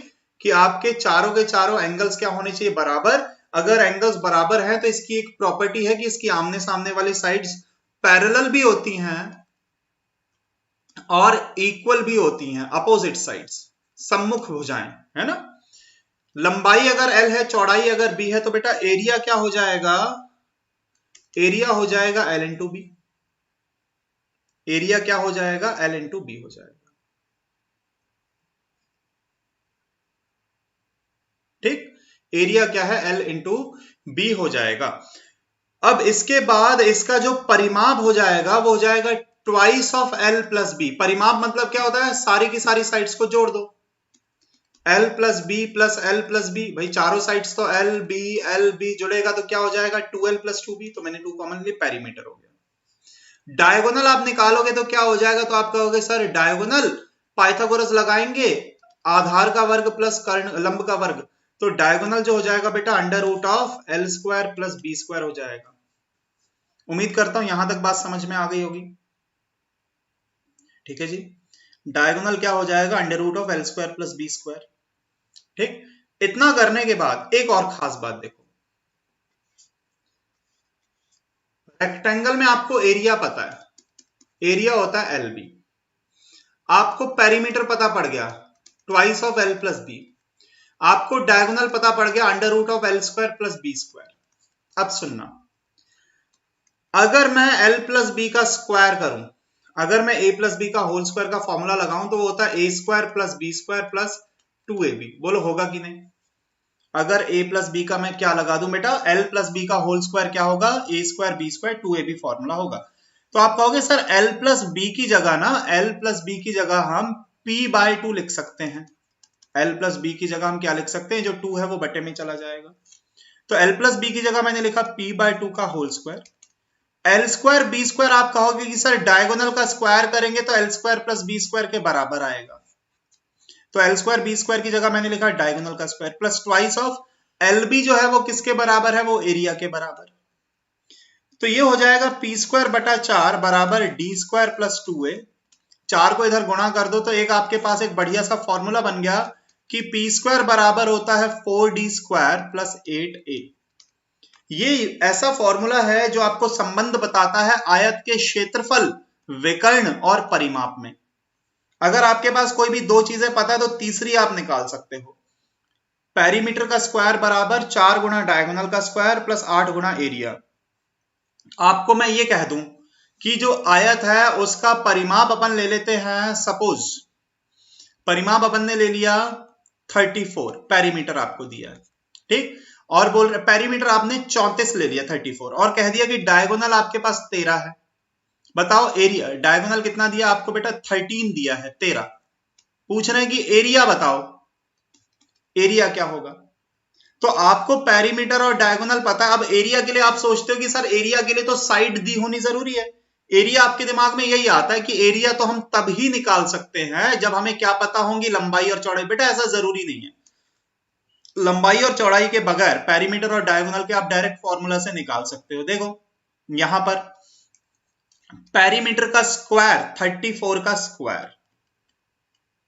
कि आपके चारों के चारों एंगल्स क्या होने चाहिए, बराबर। अगर एंगल्स बराबर हैं तो इसकी एक प्रॉपर्टी है कि इसकी आमने सामने वाली साइड्स पैरेलल भी होती हैं और इक्वल भी होती हैं, अपोजिट साइड्स, सम्मुख भुजाएं, है ना। लंबाई अगर L है, चौड़ाई अगर B है, तो बेटा एरिया क्या हो जाएगा, एरिया हो जाएगा L इंटू बी, एरिया क्या हो जाएगा, L इंटू बी हो जाएगा। ठीक, एरिया क्या है, L इंटू बी हो जाएगा। अब इसके बाद इसका जो परिमाप हो जाएगा वो हो जाएगा twice of L plus b. परिमाप मतलब क्या होता है, सारी की सारी साइड्स को जोड़ दो, L plus b plus L plus b, भाई चारों साइड्स तो L बी जुड़ेगा तो क्या हो जाएगा 2L प्लस 2B, तो मैंने 2 कॉमन लिए, पेरीमीटर हो गया। डायगोनल आप निकालोगे तो क्या हो जाएगा, तो आप कहोगे सर डायगोनल पाइथागोरस लगाएंगे, आधार का वर्ग प्लस कर्ण लंब का वर्ग, तो डायगोनल जो हो जाएगा बेटा under root of L square plus b square हो जाएगा। उम्मीद करता हूं यहां तक बात समझ में आ गई होगी। ठीक है जी, डायगोनल क्या हो जाएगा, under root of L square plus b square. ठीक, इतना करने के बाद एक और खास बात देखो, रेक्टेंगल में आपको एरिया पता है, एरिया होता है LB, आपको पेरीमीटर पता पड़ गया twice of L plus b, आपको डायगोनल पता पड़ गया under root of L square plus b square. अब सुनना, अगर मैं l प्लस बी का स्क्वायर करूं, अगर मैं a प्लस बी का होल स्क्वायर का फॉर्मूला लगाऊं तो वो होता है a square plus b square plus 2ab। बोलो होगा कि नहीं? अगर a प्लस बी का मैं क्या लगा दूं बेटा, l प्लस बी का होल स्क्वायर क्या होगा, a square b square 2ab formula होगा। तो आप कहोगे सर l प्लस बी की जगह ना, l प्लस बी की जगह हम p/2 लिख सकते हैं। l प्लस बी की जगह हम क्या लिख सकते हैं, जो 2 है वो बटे में चला जाएगा। तो l प्लस बी की जगह मैंने लिखा p/2 का whole square. L square b square आप कहोगे कि सर डायगोनल का स्क्वायर करेंगे तो L square plus b square के बराबर आएगा। तो एल स्क्वायर बी स्क्वायर की जगह मैंने लिखा डायगोनल का square plus twice of L b जो है वो किसके बराबर है, वो एरिया के बराबर। तो ये हो जाएगा पी स्क्वायर बटा 4 बराबर डी स्क्वायर प्लस 2a। 4 को इधर गुणा कर दो तो एक आपके पास एक बढ़िया सा फॉर्मूला बन गया कि पी स्क्वायर बराबर होता है 4d स्क्वायर प्लस 8a। ये ऐसा फॉर्मूला है जो आपको संबंध बताता है आयत के क्षेत्रफल, विकर्ण और परिमाप में। अगर आपके पास कोई भी दो चीजें पता है तो तीसरी आप निकाल सकते हो। पेरीमीटर का स्क्वायर बराबर 4 गुना डायगोनल का स्क्वायर प्लस 8 गुना एरिया। आपको मैं ये कह दूं कि जो आयत है उसका परिमाप अपन ले लेते हैं, सपोज परिमाप अपन ने ले लिया 34, पेरीमीटर आपको दिया है, ठीक, और बोल रहे पेरीमीटर आपने 34 ले लिया 34, और कह दिया कि डायगोनल आपके पास 13 है। बताओ एरिया, डायगोनल कितना दिया आपको बेटा, 13 दिया है, 13। पूछ रहे हैं कि एरिया बताओ, एरिया क्या होगा। तो आपको पेरीमीटर और डायगोनल पता है। अब एरिया के लिए आप सोचते हो कि सर एरिया के लिए तो साइड दी होनी जरूरी है। एरिया आपके दिमाग में यही आता है कि एरिया तो हम तब ही निकाल सकते हैं जब हमें क्या पता होंगी, लंबाई और चौड़ाई। बेटा ऐसा जरूरी नहीं है, लंबाई और चौड़ाई के बगैर पेरीमीटर और डायगोनल के आप डायरेक्ट फॉर्मूला से निकाल सकते हो। देखो यहां पर पेरीमीटर का स्क्वायर 34 का स्क्वायर,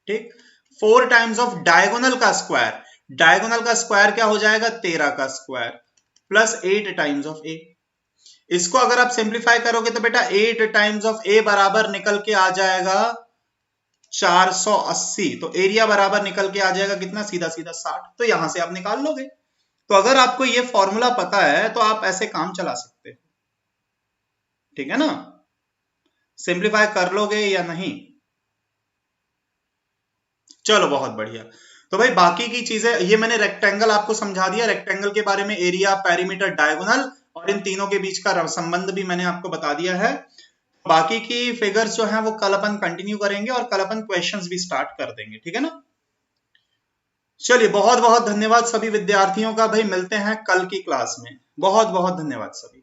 ठीक, 4 टाइम्स ऑफ डायगोनल का स्क्वायर, डायगोनल का स्क्वायर क्या हो जाएगा, 13 का स्क्वायर प्लस 8 टाइम्स ऑफ ए। इसको अगर आप सिंप्लीफाई करोगे तो बेटा 8 टाइम्स ऑफ ए बराबर निकल के आ जाएगा 480। तो एरिया बराबर निकल के आ जाएगा कितना, सीधा सीधा 60। तो यहां से आप निकाल लोगे। तो अगर आपको ये फॉर्मूला पता है तो आप ऐसे काम चला सकते हो, ठीक है ना। सिंप्लीफाई कर लोगे या नहीं? चलो बहुत बढ़िया। तो भाई बाकी की चीजें ये मैंने रेक्टेंगल आपको समझा दिया, रेक्टेंगल के बारे में एरिया, पेरीमीटर, डायगोनल और इन तीनों के बीच का संबंध भी मैंने आपको बता दिया है। बाकी की फिगर्स जो हैं वो कल अपन कंटिन्यू करेंगे और कल अपन क्वेश्चंस भी स्टार्ट कर देंगे, ठीक है ना। चलिए बहुत बहुत धन्यवाद सभी विद्यार्थियों का। भाई मिलते हैं कल की क्लास में। बहुत बहुत धन्यवाद सभी।